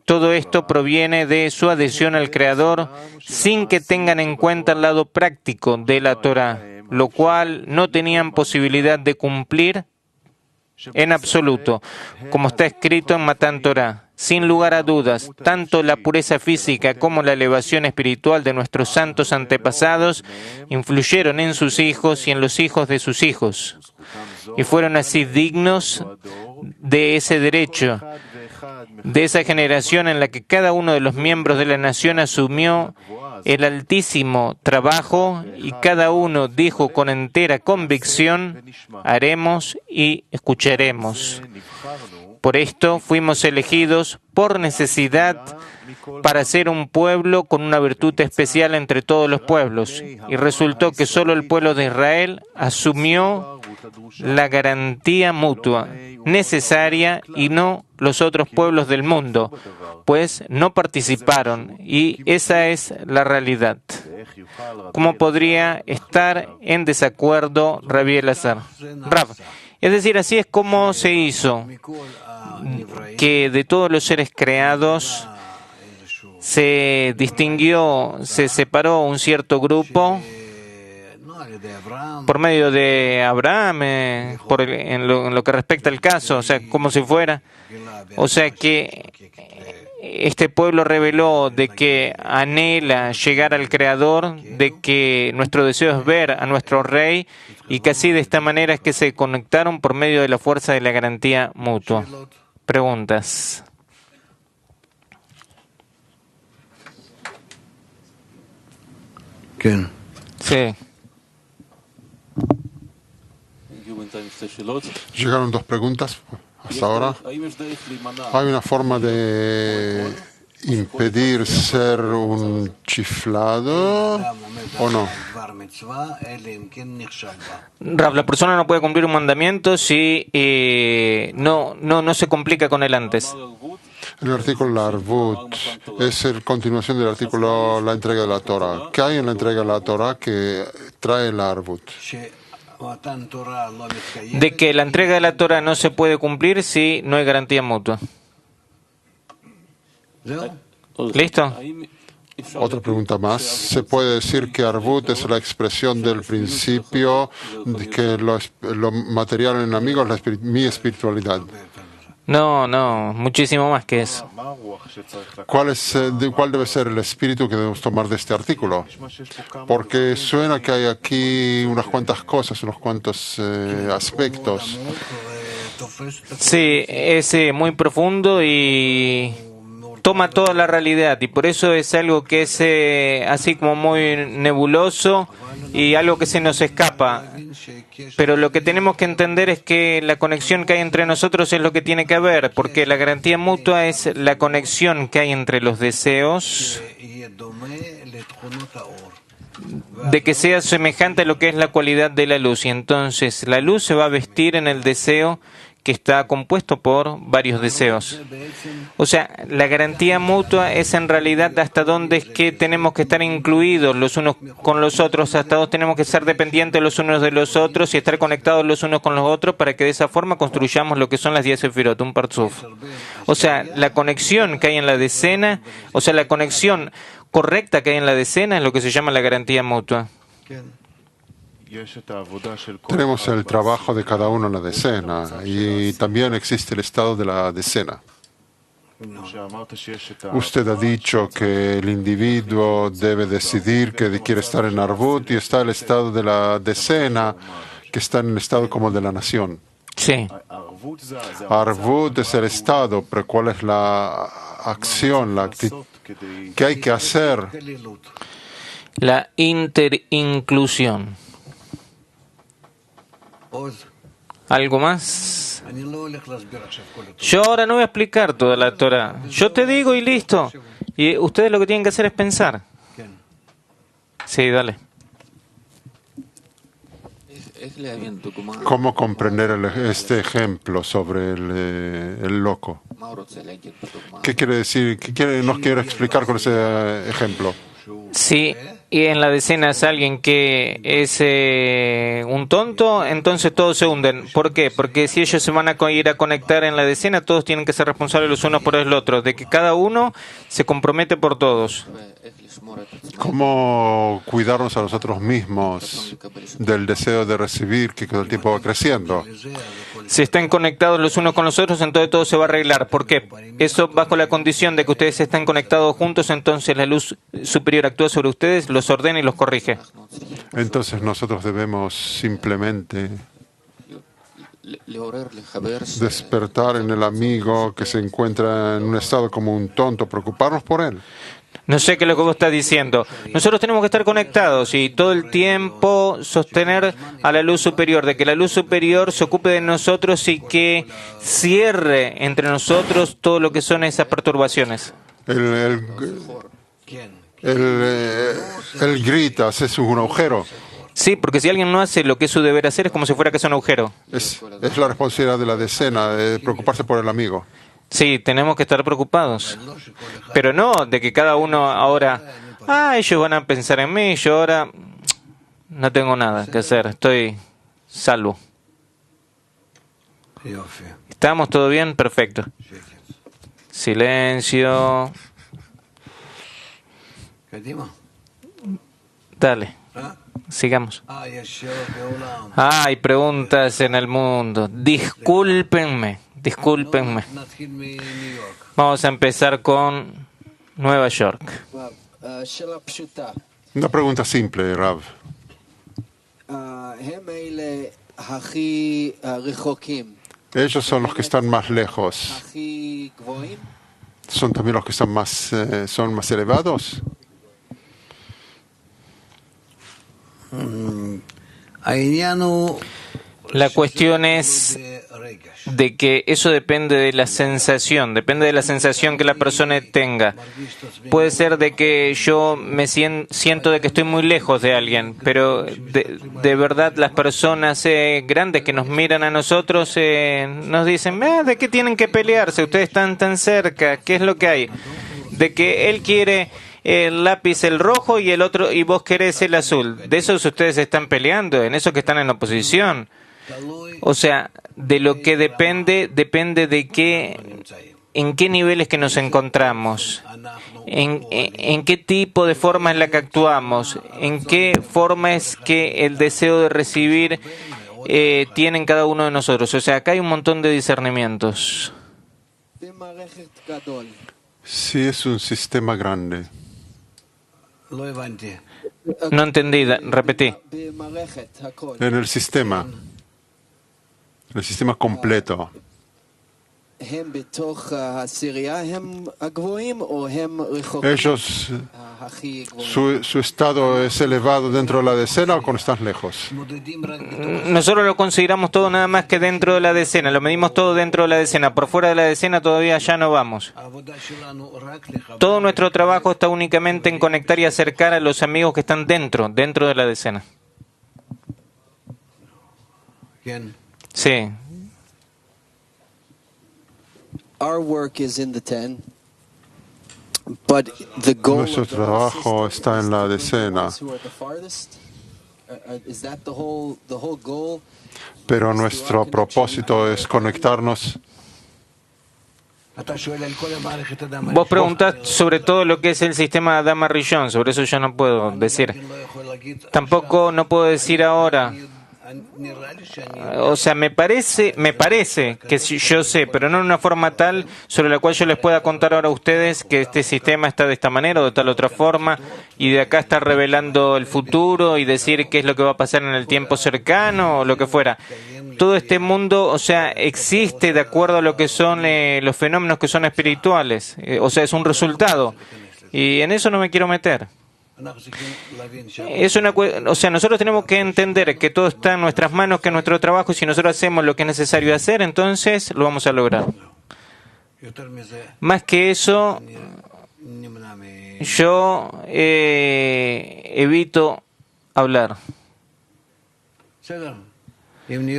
Todo esto proviene de su adhesión al Creador sin que tengan en cuenta el lado práctico de la Torá, lo cual no tenían posibilidad de cumplir en absoluto, como está escrito en Matán Torá. Sin lugar a dudas, tanto la pureza física como la elevación espiritual de nuestros santos antepasados influyeron en sus hijos y en los hijos de sus hijos, y fueron así dignos de ese derecho, de esa generación en la que cada uno de los miembros de la nación asumió el altísimo trabajo y cada uno dijo con entera convicción: haremos y escucharemos. Por esto fuimos elegidos por necesidad para ser un pueblo con una virtud especial entre todos los pueblos, y resultó que solo el pueblo de Israel asumió la garantía mutua necesaria y no los otros pueblos del mundo, pues no participaron, y esa es la realidad. ¿Cómo podría estar en desacuerdo Rabí Elazar? Rab, es decir, así es como se hizo que de todos los seres creados se distinguió, se separó un cierto grupo por medio de Abraham, en lo que respecta al caso, o sea, como si fuera. O sea que este pueblo reveló de que anhela llegar al Creador, de que nuestro deseo es ver a nuestro Rey, y que así de esta manera es que se conectaron por medio de la fuerza de la garantía mutua. Preguntas. ¿Quién? Sí. Llegaron dos preguntas hasta ahora. ¿Hay una forma de impedir ser un chiflado o no? Rav, la persona no puede cumplir un mandamiento si no se complica con él antes. El artículo la Arvut es la continuación del artículo la entrega de la Torah. ¿Qué hay en la entrega de la Torah que trae la Arvut? De que la entrega de la Torah no se puede cumplir si no hay garantía mutua. ¿Listo? Otra pregunta más. ¿Se puede decir que Arvut es la expresión del principio de que lo material en el amigo es mi espiritualidad? No, muchísimo más que eso. ¿Cuál debe ser el espíritu que debemos tomar de este artículo? Porque suena que hay aquí unas cuantas cosas, unos cuantos aspectos. Sí, es muy profundo y toma toda la realidad, y por eso es algo que es así como muy nebuloso y algo que se nos escapa. Pero lo que tenemos que entender es que la conexión que hay entre nosotros es lo que tiene que haber, porque la garantía mutua es la conexión que hay entre los deseos, de que sea semejante a lo que es la cualidad de la luz. Y entonces la luz se va a vestir en el deseo que está compuesto por varios deseos. O sea, la garantía mutua es en realidad hasta dónde es que tenemos que estar incluidos los unos con los otros, hasta dónde tenemos que ser dependientes los unos de los otros y estar conectados los unos con los otros para que de esa forma construyamos lo que son las 10 sefirot, un parzuf. O sea, la conexión que hay en la decena, o sea, la conexión correcta que hay en la decena es lo que se llama la garantía mutua. Tenemos el trabajo de cada uno en la decena y también existe el estado de la decena. Usted ha dicho que el individuo debe decidir que quiere estar en Arvut y está el estado de la decena, que está en el estado como de la nación. Sí. Arvut es el estado, pero ¿cuál es la acción, la actitud? ¿Qué hay que hacer? La interinclusión. ¿Algo más? Yo ahora no voy a explicar toda la Torah. Yo te digo y listo. Y ustedes lo que tienen que hacer es pensar. Sí, dale. ¿Cómo comprender este ejemplo sobre el loco? ¿Qué quiere decir? ¿Nos quiere explicar con ese ejemplo? Sí, y en la decena es alguien que es un tonto, entonces todos se hunden. ¿Por qué? Porque si ellos se van a ir a conectar en la decena, todos tienen que ser responsables los unos por el otro, de que cada uno se compromete por todos. ¿Cómo cuidarnos a nosotros mismos del deseo de recibir que todo el tiempo va creciendo? Si están conectados los unos con los otros, entonces todo se va a arreglar. ¿Por qué? Eso bajo la condición de que ustedes están conectados juntos, entonces la luz superior actúa sobre ustedes, los ordena y los corrige. Entonces nosotros debemos simplemente despertar en el amigo que se encuentra en un estado como un tonto, preocuparnos por él. No sé qué es lo que vos estás diciendo. Nosotros tenemos que estar conectados y todo el tiempo sostener a la luz superior, de que la luz superior se ocupe de nosotros y que cierre entre nosotros todo lo que son esas perturbaciones. Él grita, hace un agujero. Sí, porque si alguien no hace lo que es su deber hacer, es como si fuera que es un agujero. Es la responsabilidad de la decena, de preocuparse por el amigo. Sí, tenemos que estar preocupados. Pero no de que cada uno ahora, ellos van a pensar en mí, yo ahora no tengo nada que hacer, estoy salvo. ¿Estamos todo bien? Perfecto. Silencio. Dale, sigamos. Hay preguntas en el mundo. Discúlpenme. Vamos a empezar con Nueva York. Una pregunta simple, Rav. Ellos son los que están más lejos. ¿Son también los que están son más elevados? La cuestión es de que eso depende de la sensación, depende de la sensación que la persona tenga. Puede ser de que yo me siento de que estoy muy lejos de alguien, pero de verdad las personas grandes que nos miran a nosotros nos dicen, ¿de qué tienen que pelearse? Ustedes están tan cerca, ¿qué es lo que hay? De que él quiere el lápiz el rojo y el otro y vos querés el azul. De esos ustedes están peleando, en esos que están en oposición. O sea, de lo que depende de en qué niveles que nos encontramos, en qué tipo de forma en la que actuamos, en qué forma es que el deseo de recibir tiene en cada uno de nosotros. O sea, acá hay un montón de discernimientos. Sí, es un sistema grande. No entendí, repetí. En el sistema completo. Ellos, su estado es elevado dentro de la decena o cuando están lejos. Nosotros lo consideramos todo nada más que dentro de la decena, lo medimos todo dentro de la decena, por fuera de la decena todavía ya no vamos. Todo nuestro trabajo está únicamente en conectar y acercar a los amigos que están dentro de la decena. Sí. Nuestro trabajo está en la decena, pero nuestro propósito es conectarnos. Vos preguntás sobre todo lo que es el sistema Adama Rishon, sobre eso yo no puedo decir. Tampoco no puedo decir ahora. O sea, me parece que yo sé, pero no en una forma tal sobre la cual yo les pueda contar ahora a ustedes que este sistema está de esta manera o de tal otra forma y de acá está revelando el futuro y decir qué es lo que va a pasar en el tiempo cercano o lo que fuera. Todo este mundo, o sea, existe de acuerdo a lo que son los fenómenos que son espirituales. O sea, es un resultado. Y en eso no me quiero meter. O sea, nosotros tenemos que entender que todo está en nuestras manos, que es nuestro trabajo, y si nosotros hacemos lo que es necesario hacer, entonces lo vamos a lograr. Más que eso, yo evito hablar.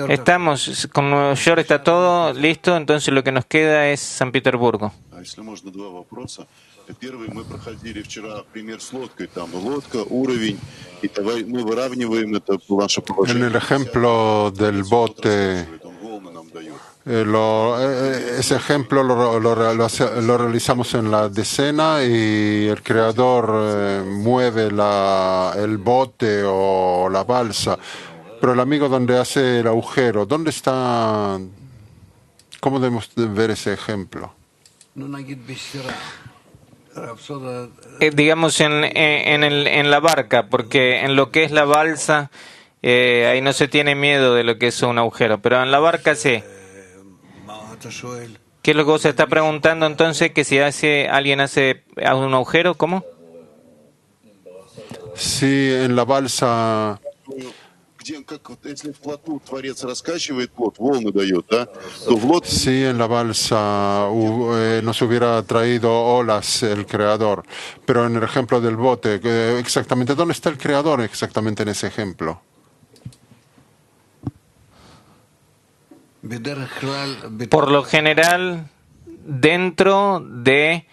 Estamos, con Nueva York está todo listo, entonces lo que nos queda es San Petersburgo. Первый мы проходили вчера пример с лодкой, там лодка, уровень, и давай мы выравниваем это наше положение. En el ejemplo del bote, ese ejemplo lo realizamos en la decena y el creador mueve el bote o la balsa, pero el amigo donde hace el agujero, ¿dónde está? ¿Cómo debemos ver ese ejemplo? Digamos en la barca, porque en lo que es la balsa ahí no se tiene miedo de lo que es un agujero, pero en la barca sí. ¿Qué es lo que vos está preguntando entonces? Que si alguien hace un agujero, ¿cómo? Sí, en la balsa. Si en la balsa nos hubiera traído olas el creador, pero en el ejemplo del bote, exactamente, ¿dónde está el creador exactamente en ese ejemplo? Por lo general, dentro de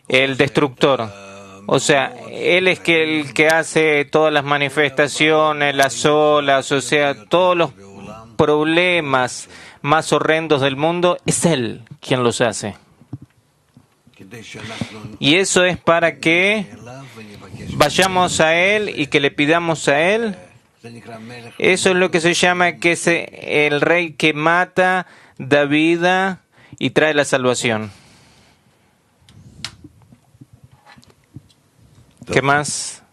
el destructor. O sea, él es el que hace todas las manifestaciones, las olas, o sea, todos los problemas más horrendos del mundo, es él quien los hace. Y eso es para que vayamos a él y que le pidamos a él. Eso es lo que se llama que es el rey que mata, da vida y trae la salvación. ¿Qué más?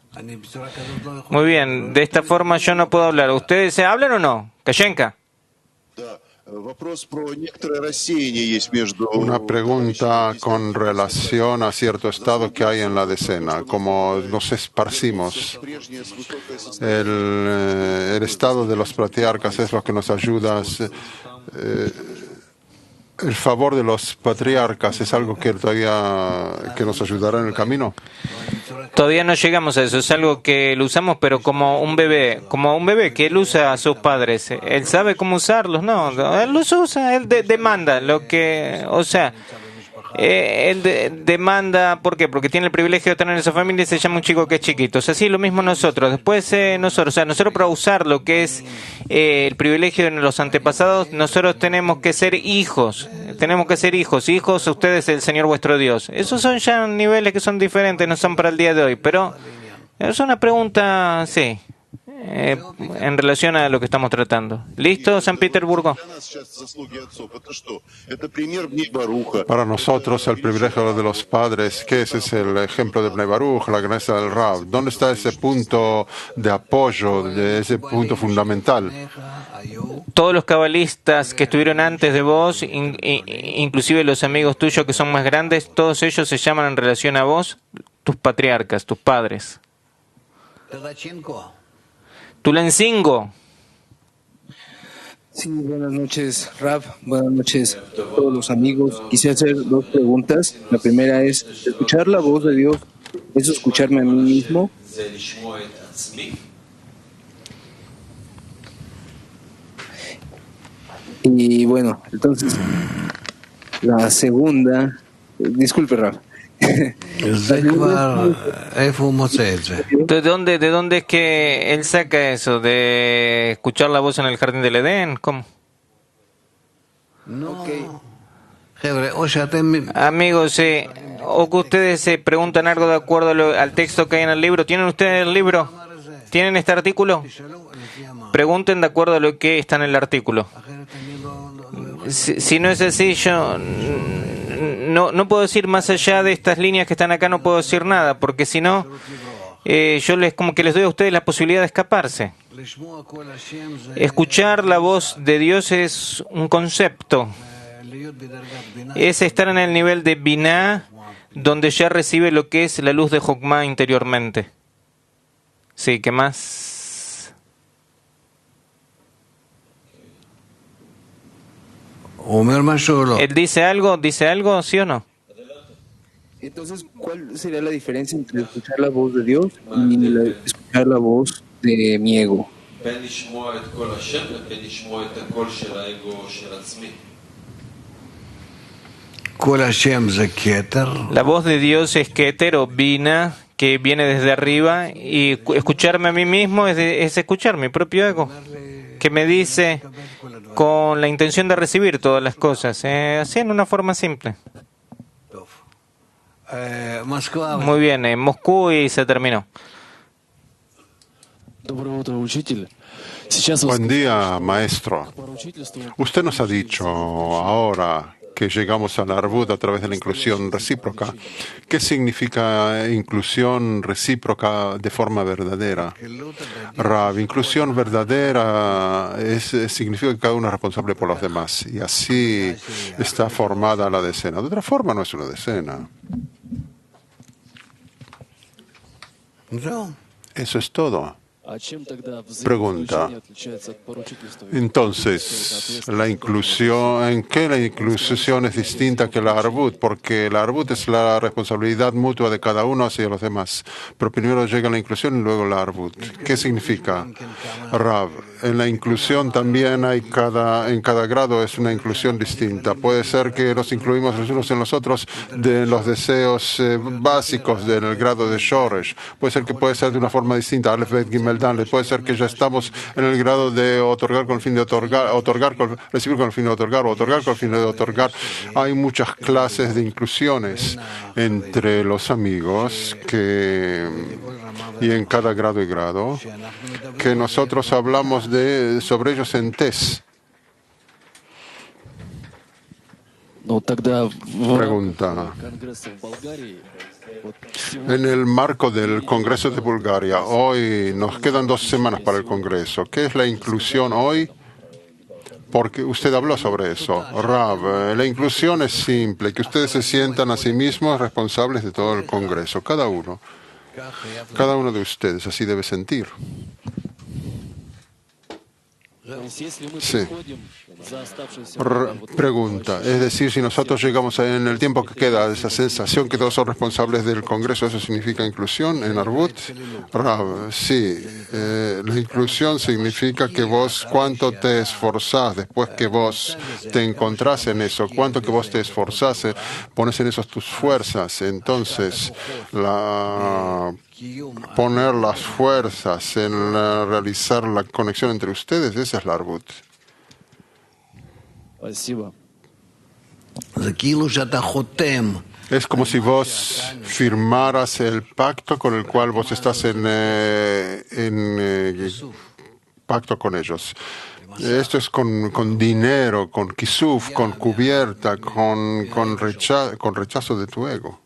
Muy bien, de esta forma yo no puedo hablar. ¿Ustedes hablan o no? Kashenka. Una pregunta con relación a cierto estado que hay en la decena, como nos esparcimos. El estado de los patriarcas es lo que nos ayuda. ¿El favor de los patriarcas es algo que todavía que nos ayudará en el camino? Todavía no llegamos a eso, es algo que lo usamos, pero como un bebé que él usa a sus padres. Él sabe cómo usarlos, no, él los usa, él demanda lo que, o sea, demanda, ¿por qué? Porque tiene el privilegio de tener esa familia y se llama un chico que es chiquito. O sea, sí, lo mismo nosotros. Después nosotros para usar lo que es el privilegio de los antepasados, nosotros tenemos que ser hijos. Tenemos que ser hijos. Ustedes el Señor vuestro Dios. Esos son ya niveles que son diferentes, no son para el día de hoy. Pero es una pregunta, sí, en relación a lo que estamos tratando. ¿Listo, San Petersburgo? Para nosotros, el privilegio de los padres, ¿qué es? Es el ejemplo de Bnei Baruch, la grandeza del Rav. ¿Dónde está ese punto de apoyo, ese punto fundamental? Todos los cabalistas que estuvieron antes de vos, inclusive los amigos tuyos que son más grandes, todos ellos se llaman en relación a vos tus patriarcas, tus padres. Tulancingo. Sí, buenas noches, Rav. Buenas noches a todos los amigos. Quise hacer dos preguntas. La primera es, ¿escuchar la voz de Dios es escucharme a mí mismo? Y bueno, entonces, la segunda... Disculpe, Rav. ¿De dónde es que él saca eso? ¿De escuchar la voz en el jardín del Edén? ¿Cómo? Amigos, o que ustedes se preguntan algo de acuerdo al texto que hay en el libro. ¿Tienen ustedes el libro? ¿Tienen este artículo? Pregunten de acuerdo a lo que está en el artículo. Si no es así, yo no puedo decir más allá de estas líneas que están acá, no puedo decir nada, porque si no, yo como que les doy a ustedes la posibilidad de escaparse. Escuchar la voz de Dios es un concepto. Es estar en el nivel de Binah, donde ya recibe lo que es la luz de Jokmah interiormente. Sí, ¿qué más? ¿Él dice algo, sí o no? Entonces, ¿cuál sería la diferencia entre escuchar la voz de Dios y escuchar la voz de mi ego? La voz de Dios es Keter o Bina, que viene desde arriba, y escucharme a mí mismo es escuchar mi propio ego, que me dice con la intención de recibir todas las cosas, así en una forma simple. Muy bien, en Moscú y se terminó. Buen día, maestro. Usted nos ha dicho ahora que llegamos a la Arvut a través de la inclusión recíproca. ¿Qué significa inclusión recíproca de forma verdadera? Rav, inclusión verdadera significa que cada uno es responsable por los demás y así está formada la decena. De otra forma no es una decena. Eso es todo. Pregunta. Entonces, ¿en qué la inclusión es distinta que la Arvut? Porque la Arvut es la responsabilidad mutua de cada uno hacia los demás. Pero primero llega la inclusión y luego la Arvut. ¿Qué significa? Rav, en la inclusión también en cada grado es una inclusión distinta. Puede ser que nos incluimos los unos en los otros de los deseos básicos del grado de Shoresh. Puede ser de una forma distinta. Aleph, Bet, Gimel, puede ser que ya estamos en el grado de otorgar con el fin de recibir con el fin de otorgar, o otorgar con el fin de otorgar. Hay muchas clases de inclusiones entre los amigos y en cada grado y grado que nosotros hablamos sobre ellos en TES. Pregunta. En el marco del Congreso de Bulgaria, hoy nos quedan 2 semanas para el Congreso. ¿Qué es la inclusión hoy? Porque usted habló sobre eso. Rav, la inclusión es simple, que ustedes se sientan a sí mismos responsables de todo el Congreso, cada uno de ustedes, así debe sentir. Sí. Pregunta, es decir, si nosotros llegamos en el tiempo que queda a esa sensación que todos son responsables del Congreso, ¿eso significa inclusión en Arbut? Rav, sí, la inclusión significa que vos, cuánto te esforzás después que vos te encontrás en eso, cuánto que vos te esforzás, pones en eso tus fuerzas. Entonces, poner las fuerzas en realizar la conexión entre ustedes, esa es la Arbut. Es como si vos firmaras el pacto con el cual vos estás en pacto con ellos. Esto es con dinero, con kisuf, con cubierta, con rechazo de tu ego.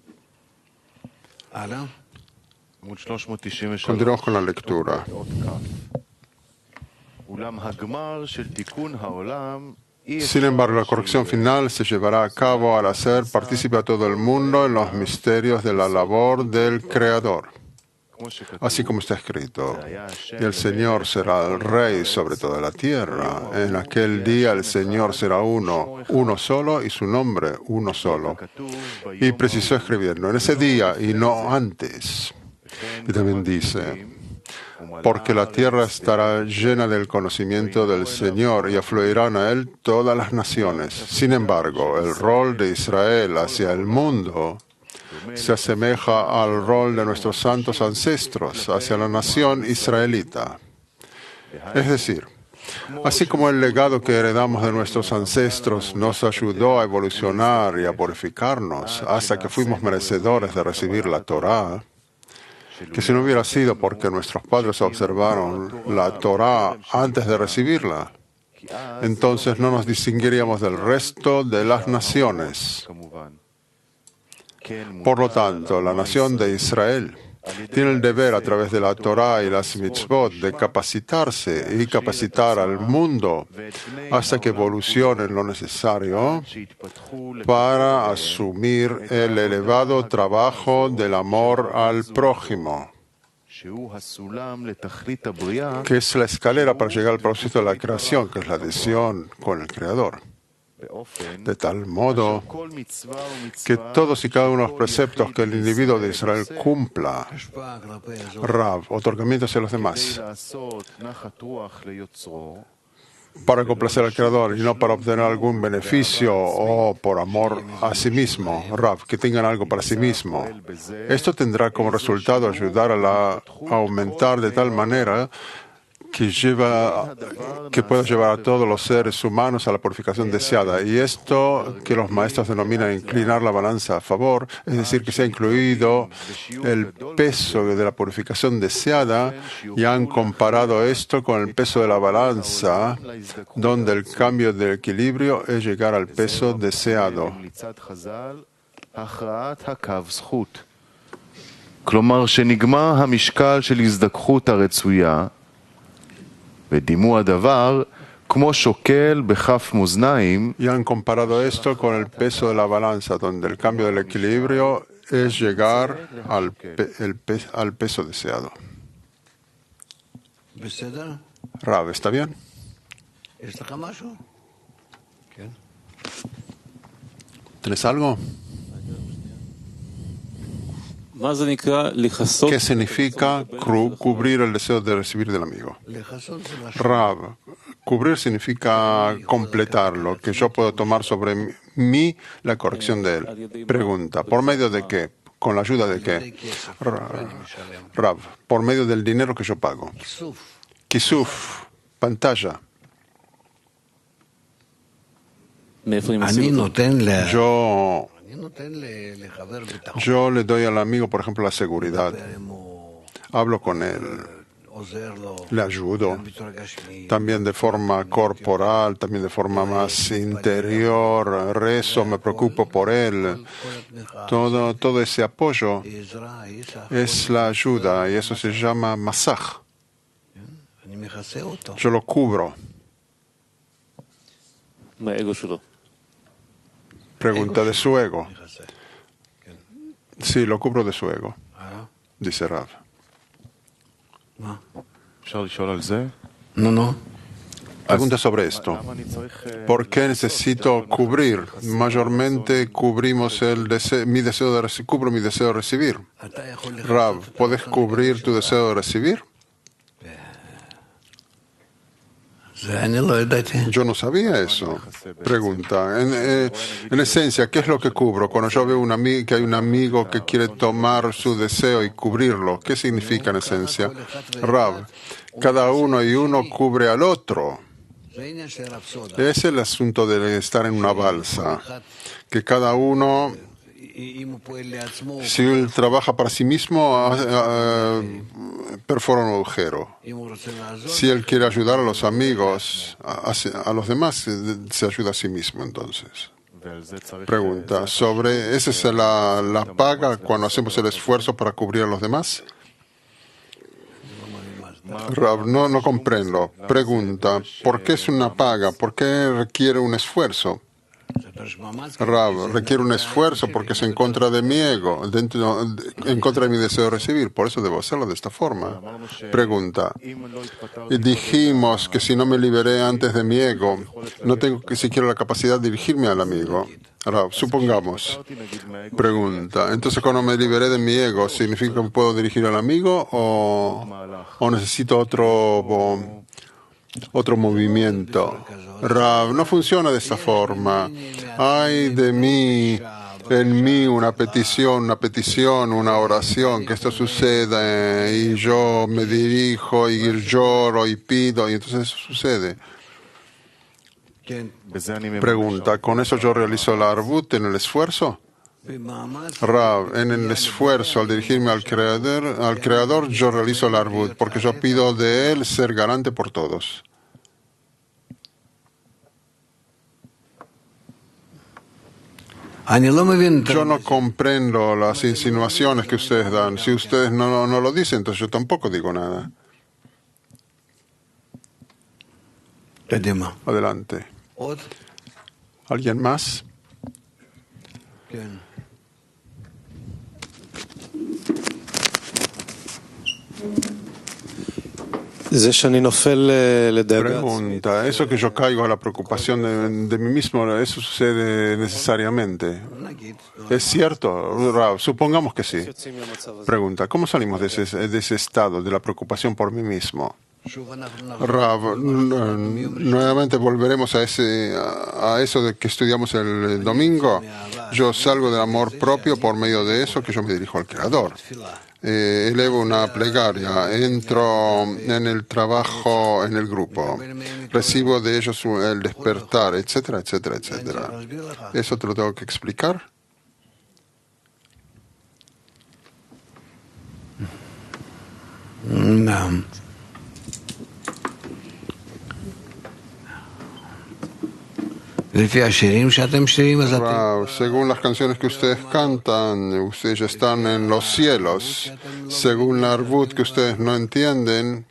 Continuamos con la lectura. Sin embargo, la corrección final se llevará a cabo al hacer partícipe a todo el mundo en los misterios de la labor del Creador. Así como está escrito, y el Señor será el Rey sobre toda la tierra. En aquel día el Señor será uno solo, y su nombre uno solo. Y precisó escribiendo, en ese día y no antes. Y también dice, porque la tierra estará llena del conocimiento del Señor y afluirán a Él todas las naciones. Sin embargo, el rol de Israel hacia el mundo se asemeja al rol de nuestros santos ancestros hacia la nación israelita. Es decir, así como el legado que heredamos de nuestros ancestros nos ayudó a evolucionar y a purificarnos hasta que fuimos merecedores de recibir la Torá, que si no hubiera sido porque nuestros padres observaron la Torá antes de recibirla, entonces no nos distinguiríamos del resto de las naciones. Por lo tanto, la nación de Israel tiene el deber a través de la Torá y las mitzvot de capacitarse y capacitar al mundo hasta que evolucionen lo necesario para asumir el elevado trabajo del amor al prójimo, que es la escalera para llegar al propósito de la creación, que es la adhesión con el Creador. De tal modo que todos y cada uno de los preceptos que el individuo de Israel cumpla, Rav, otorgamiento hacia los demás, para complacer al Creador y no para obtener algún beneficio o por amor a sí mismo, Rav, que tengan algo para sí mismo. Esto tendrá como resultado ayudar a aumentar de tal manera que pueda llevar a todos los seres humanos a la purificación deseada. Y esto que los maestros denominan inclinar la balanza a favor, es decir, que se ha incluido el peso de la purificación deseada y han comparado esto con el peso de la balanza, donde el cambio de equilibrio es llegar al peso deseado. כלומר שנגמר המשקל של הזדככות הרצויה ודימו הדבר כמו שוקל בכף מאזניים. Y han comparado esto con el peso de la balanza, donde el cambio del equilibrio es llegar al peso deseado. Rav, ¿está bien? ¿Tienes algo? ¿Qué significa cubrir el deseo de recibir del amigo? Rav, cubrir significa completarlo, que yo puedo tomar sobre mí la corrección de él. Pregunta, ¿por medio de qué? ¿Con la ayuda de qué? Rav, por medio del dinero que yo pago. Kisuf, pantalla. Yo le doy al amigo, por ejemplo, la seguridad. Hablo con él, le ayudo, también de forma corporal, también de forma más interior, rezo, me preocupo por él. Todo ese apoyo es la ayuda y eso se llama masaj. Yo lo cubro. Pregunta de su ego. Sí, lo cubro de su ego, dice Rav. אפשר לשאול על זה? No. Pregunta sobre esto. ¿Por qué necesito cubrir? Mayormente cubrimos mi deseo de cubro mi deseo de recibir. Rav, ¿puedes cubrir tu deseo de recibir? Yo no sabía eso. Pregunta. En esencia, ¿qué es lo que cubro? Cuando yo veo que hay un amigo que quiere tomar su deseo y cubrirlo, ¿qué significa en esencia? Rav, cada uno y uno cubre al otro. Es el asunto de estar en una balsa, que cada uno, si él trabaja para sí mismo, perfora un agujero. Si él quiere ayudar a los amigos, a los demás, se ayuda a sí mismo entonces. Pregunta, ¿esa es la paga cuando hacemos el esfuerzo para cubrir a los demás? Rav, no comprendo. Pregunta, ¿por qué es una paga? ¿Por qué requiere un esfuerzo? Rav, requiere un esfuerzo porque es en contra de mi ego, en contra de mi deseo de recibir. Por eso debo hacerlo de esta forma. Pregunta, y dijimos que si no me liberé antes de mi ego, no tengo siquiera la capacidad de dirigirme al amigo. Rav, supongamos. Pregunta, entonces cuando me liberé de mi ego, ¿significa que me puedo dirigir al amigo o necesito otro movimiento? Rav, no funciona de esta forma. Hay en mí una petición, una oración, que esto suceda y yo me dirijo y lloro y pido y entonces eso sucede. Pregunta, ¿con eso yo realizo la arbut en el esfuerzo? Rav, en el esfuerzo, al dirigirme al Creador, yo realizo la arbut, porque yo pido de Él ser garante por todos. Yo no comprendo las insinuaciones que ustedes dan. Si ustedes no lo dicen, entonces yo tampoco digo nada. Adelante. ¿Alguien más? Pregunta, eso que yo caigo a la preocupación de mí mismo, ¿eso sucede necesariamente? ¿Es cierto, Rav? Supongamos que sí. Pregunta, ¿cómo salimos de ese estado, de la preocupación por mí mismo? Rav, nuevamente volveremos a eso de que estudiamos el domingo. Yo salgo del amor propio por medio de eso que yo me dirijo al Creador. Elevo una plegaria, entro en el trabajo, en el grupo, recibo de ellos el despertar, etcétera, etcétera, etcétera. ¿Eso te lo tengo que explicar? No. Según las canciones que ustedes cantan, ustedes ya están en los cielos. Según la arbut que ustedes no entienden,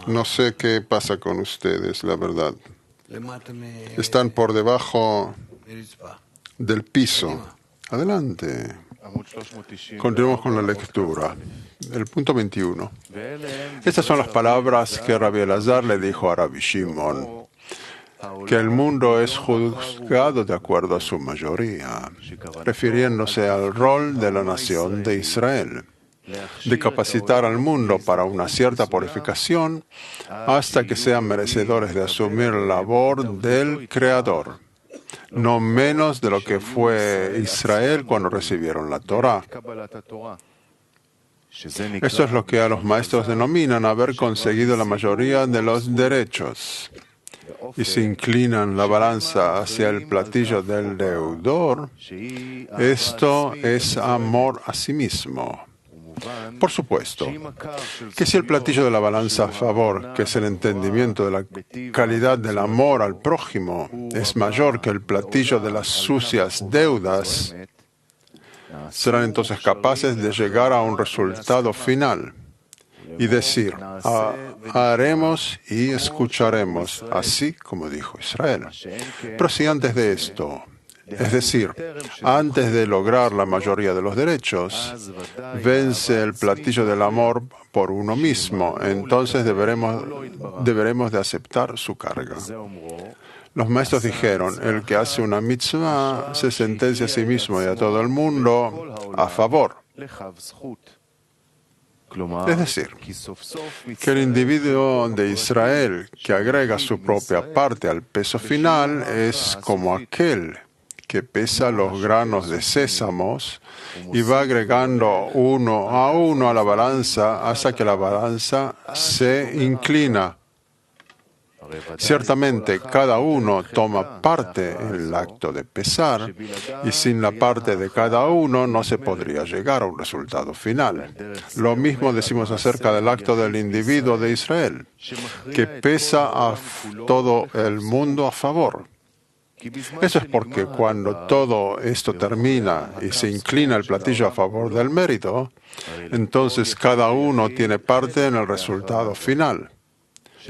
no sé qué pasa con ustedes, la verdad. Están por debajo del piso. Adelante. Continuamos con la lectura. El punto 21. Estas son las palabras que Rabbi Elazar le dijo a Rabbi Shimon, que el mundo es juzgado de acuerdo a su mayoría, refiriéndose al rol de la nación de Israel, de capacitar al mundo para una cierta purificación hasta que sean merecedores de asumir la labor del Creador, no menos de lo que fue Israel cuando recibieron la Torá. Esto es lo que a los maestros denominan haber conseguido la mayoría de los derechos. Y si inclinan la balanza hacia el platillo del deudor, esto es amor a sí mismo. Por supuesto, que si el platillo de la balanza a favor, que es el entendimiento de la calidad del amor al prójimo, es mayor que el platillo de las sucias deudas, serán entonces capaces de llegar a un resultado final y decir, haremos y escucharemos, así como dijo Israel. Pero si antes de esto Es decir, antes de lograr la mayoría de los derechos, vence el platillo del amor por uno mismo. Entonces deberemos de aceptar su carga. Los maestros dijeron, el que hace una mitzvah se sentencia a sí mismo y a todo el mundo a favor. Es decir, que el individuo de Israel que agrega su propia parte al peso final es como aquel que pesa los granos de sésamos y va agregando uno a la balanza hasta que la balanza se inclina. Ciertamente, cada uno toma parte en el acto de pesar y sin la parte de cada uno no se podría llegar a un resultado final. Lo mismo decimos acerca del acto del individuo de Israel, que pesa a todo el mundo a favor. Eso es porque cuando todo esto termina y se inclina el platillo a favor del mérito, entonces cada uno tiene parte en el resultado final.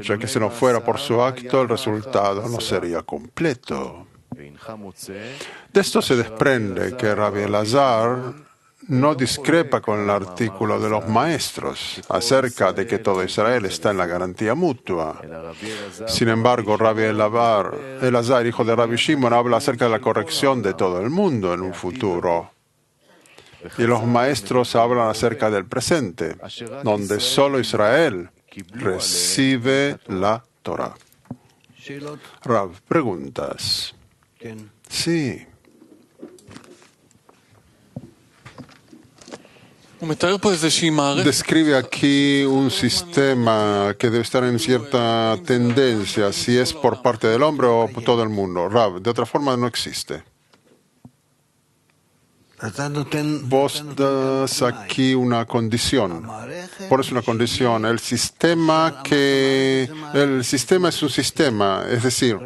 Ya que si no fuera por su acto, el resultado no sería completo. De esto se desprende que Rabbi Elazar no discrepa con el artículo de los maestros acerca de que todo Israel está en la garantía mutua. Sin embargo, Rabbi Elazar, hijo de Rabbi Shimon, habla acerca de la corrección de todo el mundo en un futuro. Y los maestros hablan acerca del presente, donde solo Israel recibe la Torah. Rav, preguntas. Sí. Describe aquí un sistema que debe estar en cierta tendencia, si es por parte del hombre o por todo el mundo. Rav, de otra forma no existe. Vos das aquí una condición. Pones una condición. El sistema es un sistema, es decir,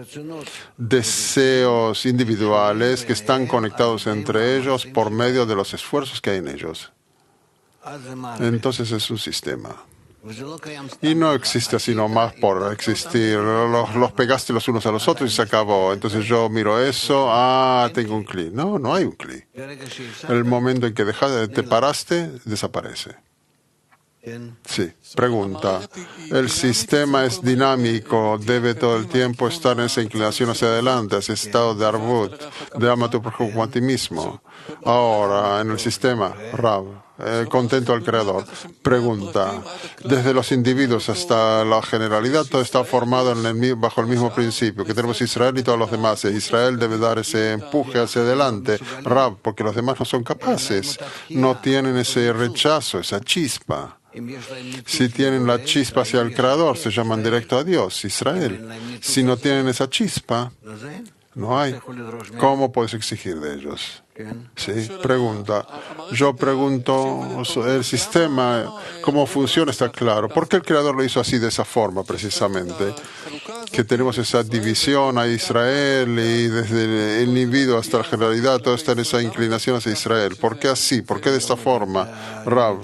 deseos individuales que están conectados entre ellos por medio de los esfuerzos que hay en ellos. Entonces es un sistema. Y no existe así nomás por existir. Los pegaste los unos a los otros y se acabó. Entonces yo miro eso, tengo un cli. No, no hay un cli. El momento en que te paraste, desaparece. Sí, pregunta. El sistema es dinámico, debe todo el tiempo estar en esa inclinación hacia adelante, ese estado de arbut, de ama a tu prójimo como a ti mismo. Ahora, en el sistema, Rav, contento al Creador. Pregunta, desde los individuos hasta la generalidad, todo está formado bajo el mismo principio, que tenemos Israel y todos los demás. Israel debe dar ese empuje hacia adelante, Rav, porque los demás no son capaces, no tienen ese rechazo, esa chispa. Si tienen la chispa hacia el Creador, se llaman directo a Dios, Israel. Si no tienen esa chispa, no hay. ¿Cómo puedes exigir de ellos? Sí, pregunta. Yo pregunto, el sistema, cómo funciona, está claro. ¿Por qué el Creador lo hizo así, de esa forma, precisamente? Que tenemos esa división a Israel y desde el individuo hasta la generalidad, todo está en esa inclinación hacia Israel. ¿Por qué así? ¿Por qué de esta forma, Rav?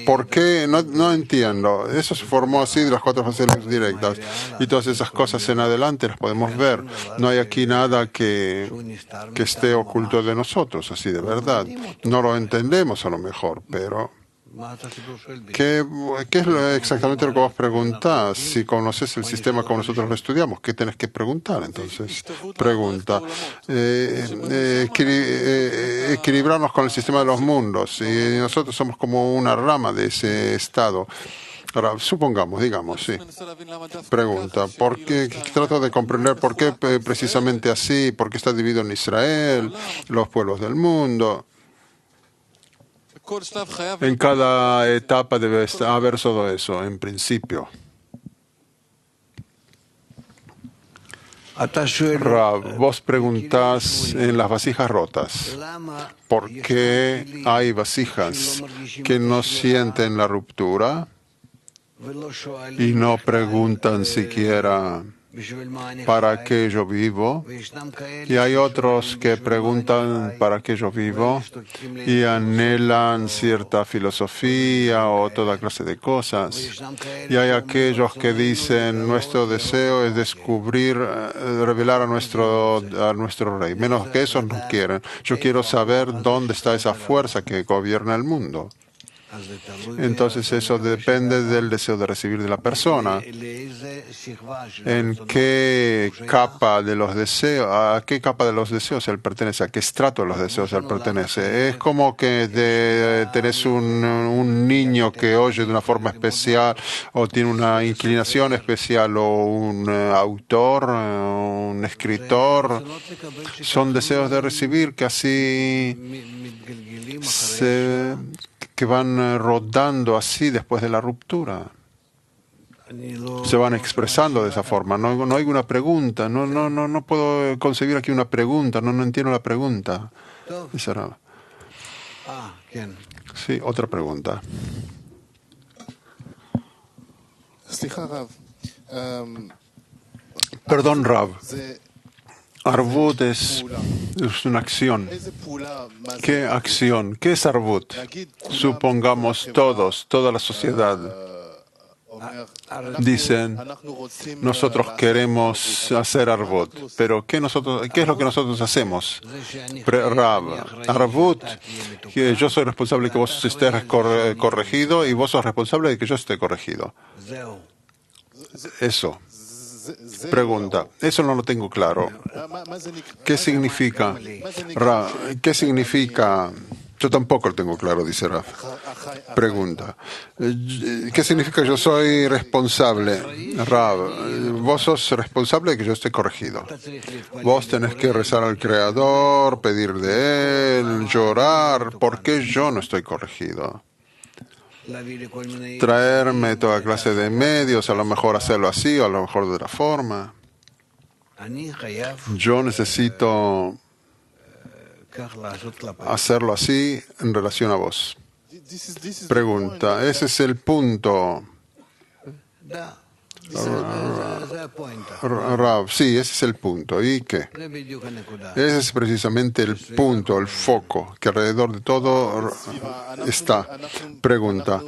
¿Por qué? No entiendo. Eso se formó así de las 4 fases directas. Y todas esas cosas en adelante las podemos ver. No hay aquí nada que esté oculto de nosotros, así de verdad. No lo entendemos a lo mejor, pero ¿qué es exactamente lo que vos preguntás? Si conoces el sistema como nosotros lo estudiamos, ¿qué tenés que preguntar entonces? Pregunta. Equilibrarnos con el sistema de los mundos. Y nosotros somos como una rama de ese estado. Ahora, supongamos, digamos, sí. Pregunta, ¿por qué? Trato de comprender por qué precisamente así, por qué está dividido en Israel, los pueblos del mundo. En cada etapa debe haber todo eso, en principio. Rav, vos preguntás en las vasijas rotas, ¿por qué hay vasijas que no sienten la ruptura y no preguntan siquiera ¿para qué yo vivo? Y hay otros que preguntan ¿para qué yo vivo? Y anhelan cierta filosofía o toda clase de cosas. Y hay aquellos que dicen nuestro deseo es descubrir, revelar a nuestro rey. Menos que eso no quieren. Yo quiero saber dónde está esa fuerza que gobierna el mundo. Entonces eso depende del deseo de recibir de la persona. ¿En qué capa de los deseos, a qué capa de los deseos él pertenece? ¿A qué estrato de los deseos él pertenece? Es como que tenés un niño que oye de una forma especial o tiene una inclinación especial o un autor, un escritor. Son deseos de recibir que así que van rodando así después de la ruptura. Se van expresando de esa forma. No hay una pregunta. No puedo concebir aquí una pregunta. No entiendo la pregunta. Sí, otra pregunta. Perdón, Rav. Arvut es una acción. ¿Qué acción? ¿Qué es Arvut? Supongamos toda la sociedad dicen, nosotros queremos hacer Arvut, pero ¿qué es lo que nosotros hacemos? Rav, Arvut, que yo soy responsable de que vos estés corregido y vos sos responsable de que yo esté corregido. Eso. Pregunta, eso no lo tengo claro. ¿Qué significa? ¿Qué significa? Yo tampoco lo tengo claro, dice Raf. Pregunta, ¿qué significa yo soy responsable? Rav, vos sos responsable de que yo esté corregido. Vos tenés que rezar al Creador, pedir de Él, llorar. ¿Por qué yo no estoy corregido? Traerme toda clase de medios, a lo mejor hacerlo así o a lo mejor de otra forma. Yo necesito hacerlo así en relación a vos. Pregunta, ese es el punto. Rav, sí, ese es el punto. ¿Y qué? Ese es precisamente el punto, el foco, que alrededor de todo está. Pregunta,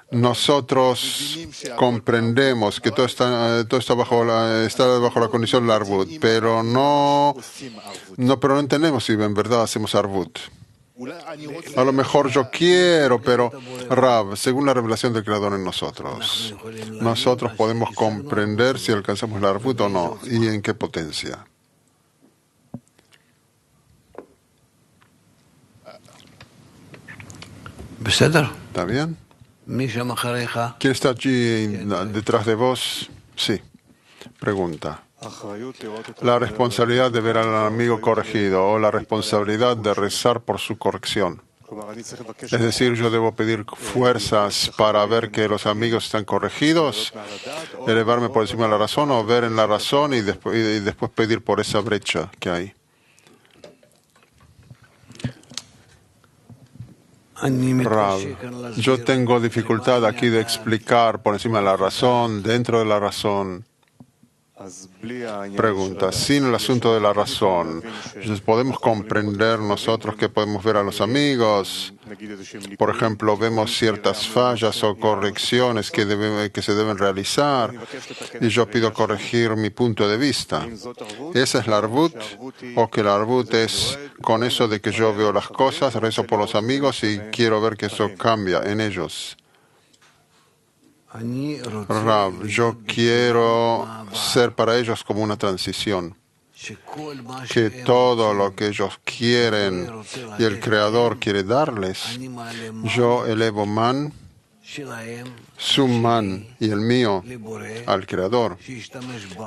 nosotros comprendemos que todo está bajo la condición del Arvut, pero no entendemos si en verdad hacemos Arvut. A lo mejor yo quiero, pero Rav, según la revelación del Creador en nosotros podemos comprender si alcanzamos la Arvut o no y en qué potencia. ¿Está bien? ¿Quién está allí detrás de vos? Sí. Pregunta. La responsabilidad de ver al amigo corregido o la responsabilidad de rezar por su corrección. Es decir, yo debo pedir fuerzas para ver que los amigos están corregidos, elevarme por encima de la razón o ver en la razón y después pedir por esa brecha que hay. Rav, yo tengo dificultad aquí de explicar por encima de la razón, dentro de la razón. Pregunta, sin el asunto de la razón, ¿podemos comprender nosotros que podemos ver a los amigos? Por ejemplo, vemos ciertas fallas o correcciones que se deben realizar y yo pido corregir mi punto de vista. ¿Esa es la Arvut? ¿O que la Arvut es con eso de que yo veo las cosas, rezo por los amigos y quiero ver que eso cambia en ellos? Rav, yo quiero ser para ellos como una transición, que todo lo que ellos quieren y el Creador quiere darles, yo elevo man, su man y el mío al Creador,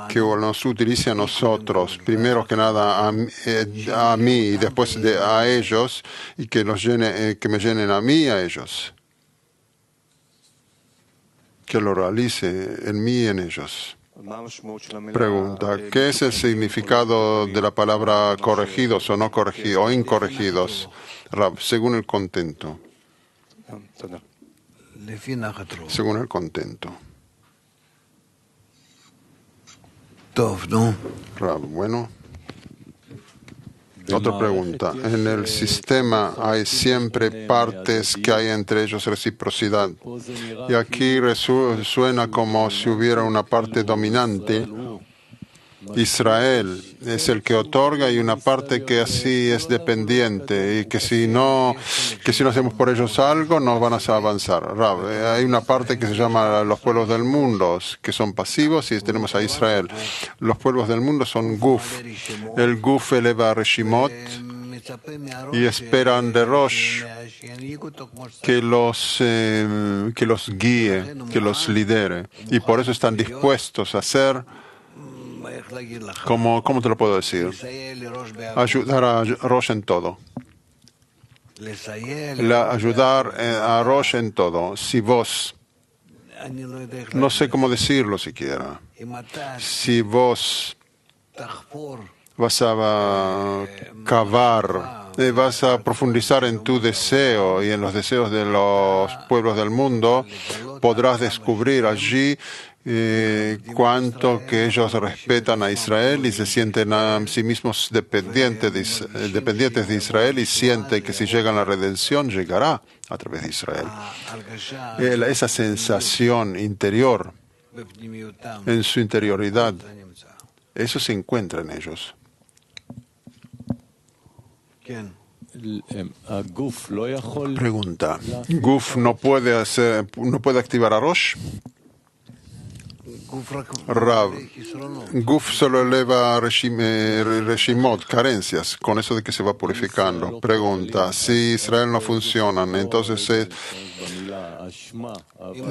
que nos utilice a nosotros, primero que nada a mí y después a ellos, y que me llenen a mí y a ellos. Que lo realice en mí y en ellos. Pregunta, ¿qué es el significado de la palabra corregidos o no corregidos o incorregidos? Según el contento. Según el contento. Rab, bueno. Otra pregunta. En el sistema hay siempre partes que hay entre ellos reciprocidad. Y aquí suena como si hubiera una parte dominante. Israel es el que otorga y una parte que así es dependiente y que si no hacemos por ellos algo no van a avanzar. Rab, hay una parte que se llama los pueblos del mundo que son pasivos y tenemos a Israel. Los pueblos del mundo son Guf. El Guf eleva a Reshimot y esperan de Rosh que los guíe, que los lidere. Y por eso están dispuestos a hacer, ¿cómo te lo puedo decir? Ayudar a Rosh en todo. Ayudar a Rosh en todo. Si vos, no sé cómo decirlo siquiera, si vos vas a cavar, vas a profundizar en tu deseo y en los deseos de los pueblos del mundo, podrás descubrir allí cuánto que ellos respetan a Israel y se sienten a sí mismos dependientes de Israel y sienten que si llegan a la redención llegará a través de Israel. Esa sensación interior, en su interioridad, eso se encuentra en ellos. Pregunta. Guf no puede activar a Rosh. Rab, Guf solo eleva Reshimot, carencias, con eso de que se va purificando. Pregunta, si Israel no funciona, entonces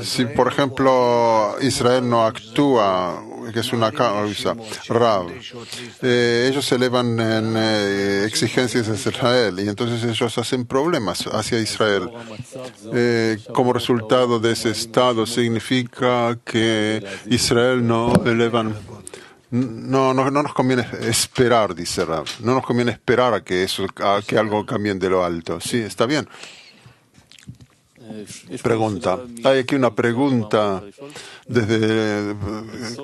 si por ejemplo Israel no actúa, que es una causa, Rab, ellos elevan en exigencias a Israel y entonces ellos hacen problemas hacia Israel. Como resultado de ese estado significa que Israel no elevan. No nos conviene esperar, dice Rab. No nos conviene esperar a que algo cambie de lo alto. Sí, está bien. Pregunta. Hay aquí una pregunta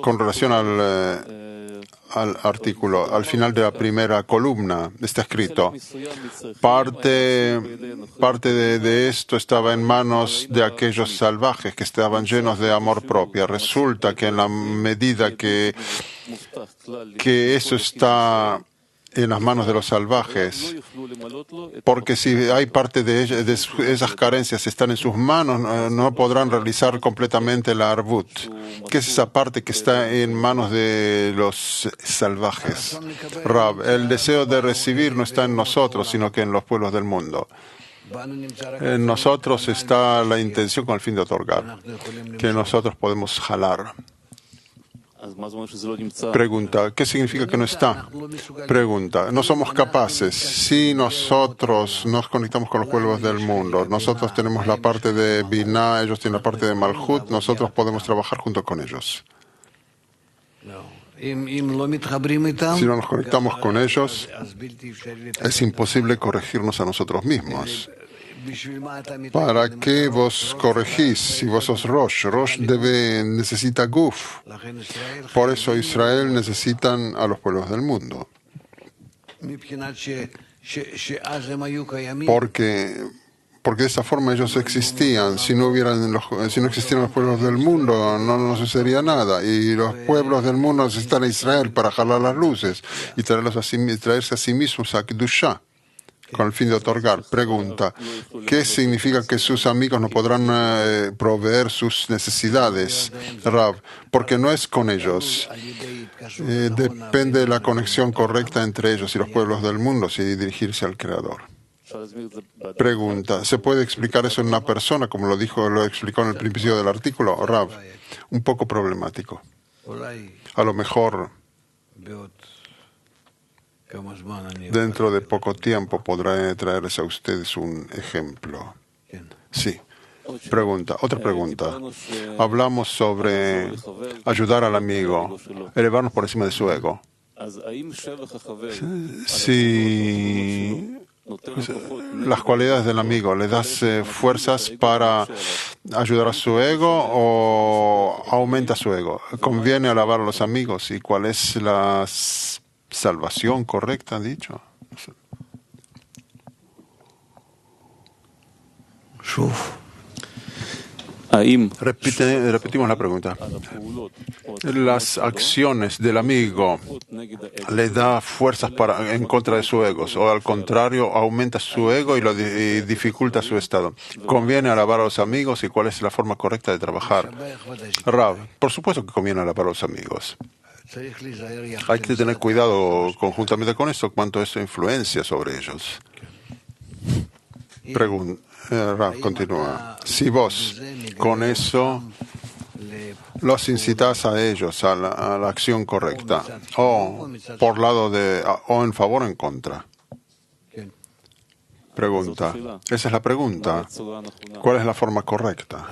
con relación al artículo. Al final de la primera columna está escrito: parte de esto estaba en manos de aquellos salvajes que estaban llenos de amor propio. Resulta que en la medida que eso está en las manos de los salvajes, porque si hay parte de esas carencias están en sus manos, no podrán realizar completamente la arbut, que es esa parte que está en manos de los salvajes. Rab, el deseo de recibir no está en nosotros, sino que en los pueblos del mundo. En nosotros está la intención con el fin de otorgar, que nosotros podemos jalar. Pregunta, ¿qué significa que no está? Pregunta, no somos capaces. Si nosotros nos conectamos con los pueblos del mundo, nosotros tenemos la parte de Binah, ellos tienen la parte de Malhut, nosotros podemos trabajar junto con ellos. Si no nos conectamos con ellos, es imposible corregirnos a nosotros mismos. ¿Para qué vos corregís si vos sos Rosh? Rosh necesita Guf. Por eso Israel necesitan a los pueblos del mundo. Porque de esa forma ellos existían. Si no existieran los pueblos del mundo, no sucedería nada. Y los pueblos del mundo necesitan a Israel para jalar las luces y traerse a sí mismos a Kedushá, con el fin de otorgar. Pregunta, ¿qué significa que sus amigos no podrán proveer sus necesidades? Rab, porque no es con ellos. Depende de la conexión correcta entre ellos y los pueblos del mundo, si dirigirse al Creador. Pregunta, ¿se puede explicar eso en una persona, como lo explicó en el principio del artículo? Rab, un poco problemático. A lo mejor dentro de poco tiempo podré traerles a ustedes un ejemplo. Sí. Pregunta, otra pregunta. Hablamos sobre ayudar al amigo, elevarnos por encima de su ego. Si las cualidades del amigo. ¿Le das fuerzas para ayudar a su ego o aumenta su ego? ¿Conviene alabar a los amigos? ¿Y cuál es la salvación correcta, dicho? Repetimos la pregunta. ¿Las acciones del amigo le da fuerzas en contra de su ego o al contrario aumenta su ego y dificulta su estado? ¿Conviene alabar a los amigos y cuál es la forma correcta de trabajar? Rav, por supuesto que conviene alabar a los amigos. Hay que tener cuidado conjuntamente con esto, cuánto eso influencia sobre ellos. Rav continúa. Si vos con eso los incitas a ellos a la acción correcta, o por lado o en favor o en contra. Pregunta. Esa es la pregunta. ¿Cuál es la forma correcta?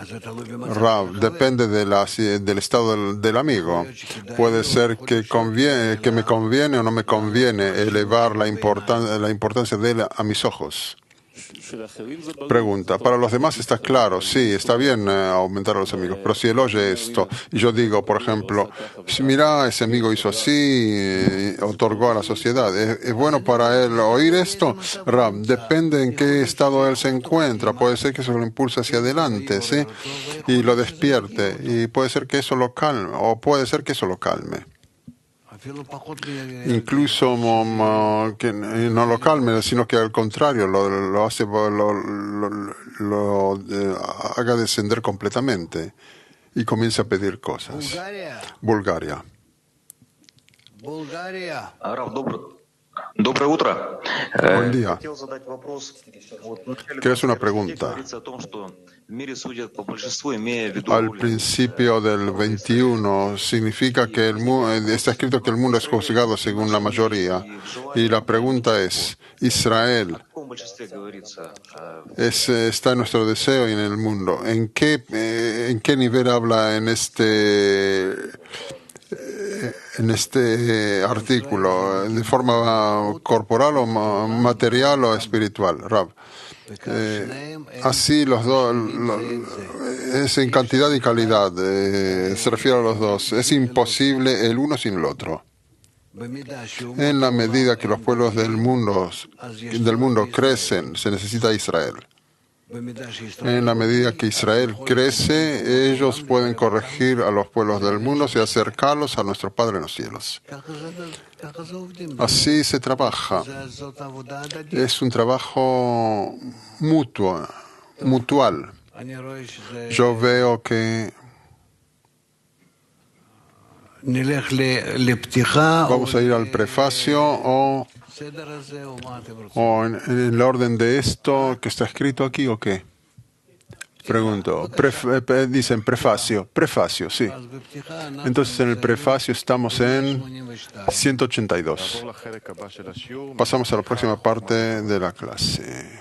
Rav, depende del estado del amigo. Puede ser que me conviene o no me conviene elevar la importancia de él a mis ojos. Pregunta. Para los demás está claro, sí, está bien aumentar a los amigos, pero si él oye esto y yo digo, por ejemplo, mira, ese amigo hizo así, otorgó a la sociedad, ¿es bueno para él oír esto? Ram, depende en qué estado él se encuentra, puede ser que eso lo impulse hacia adelante, ¿sí? Y lo despierte, y puede ser que eso lo calme, o puede ser que eso lo calme. Incluso que no lo calme, sino que al contrario lo haga descender completamente y comience a pedir cosas. Bulgaria. Доброе утро. Buen día. Quiero hacer una pregunta. Al principio del 21 significa que está escrito que el mundo es juzgado según la mayoría. Y la pregunta es, Israel está en nuestro deseo y en el mundo. ¿En qué nivel habla en este artículo? ¿De forma corporal o material o espiritual? Rab. Así los dos, es en cantidad y calidad, se refiere a los dos. Es imposible el uno sin el otro. En la medida que los pueblos del mundo crecen, se necesita Israel. En la medida que Israel crece, ellos pueden corregir a los pueblos del mundo y acercarlos a nuestro Padre en los cielos. Así se trabaja. Es un trabajo mutual. Yo veo que vamos a ir al prefacio o en el orden de esto que está escrito aquí o qué. Pregunto. Dicen prefacio. Prefacio, sí. Entonces en el prefacio estamos en 182. Pasamos a la próxima parte de la clase.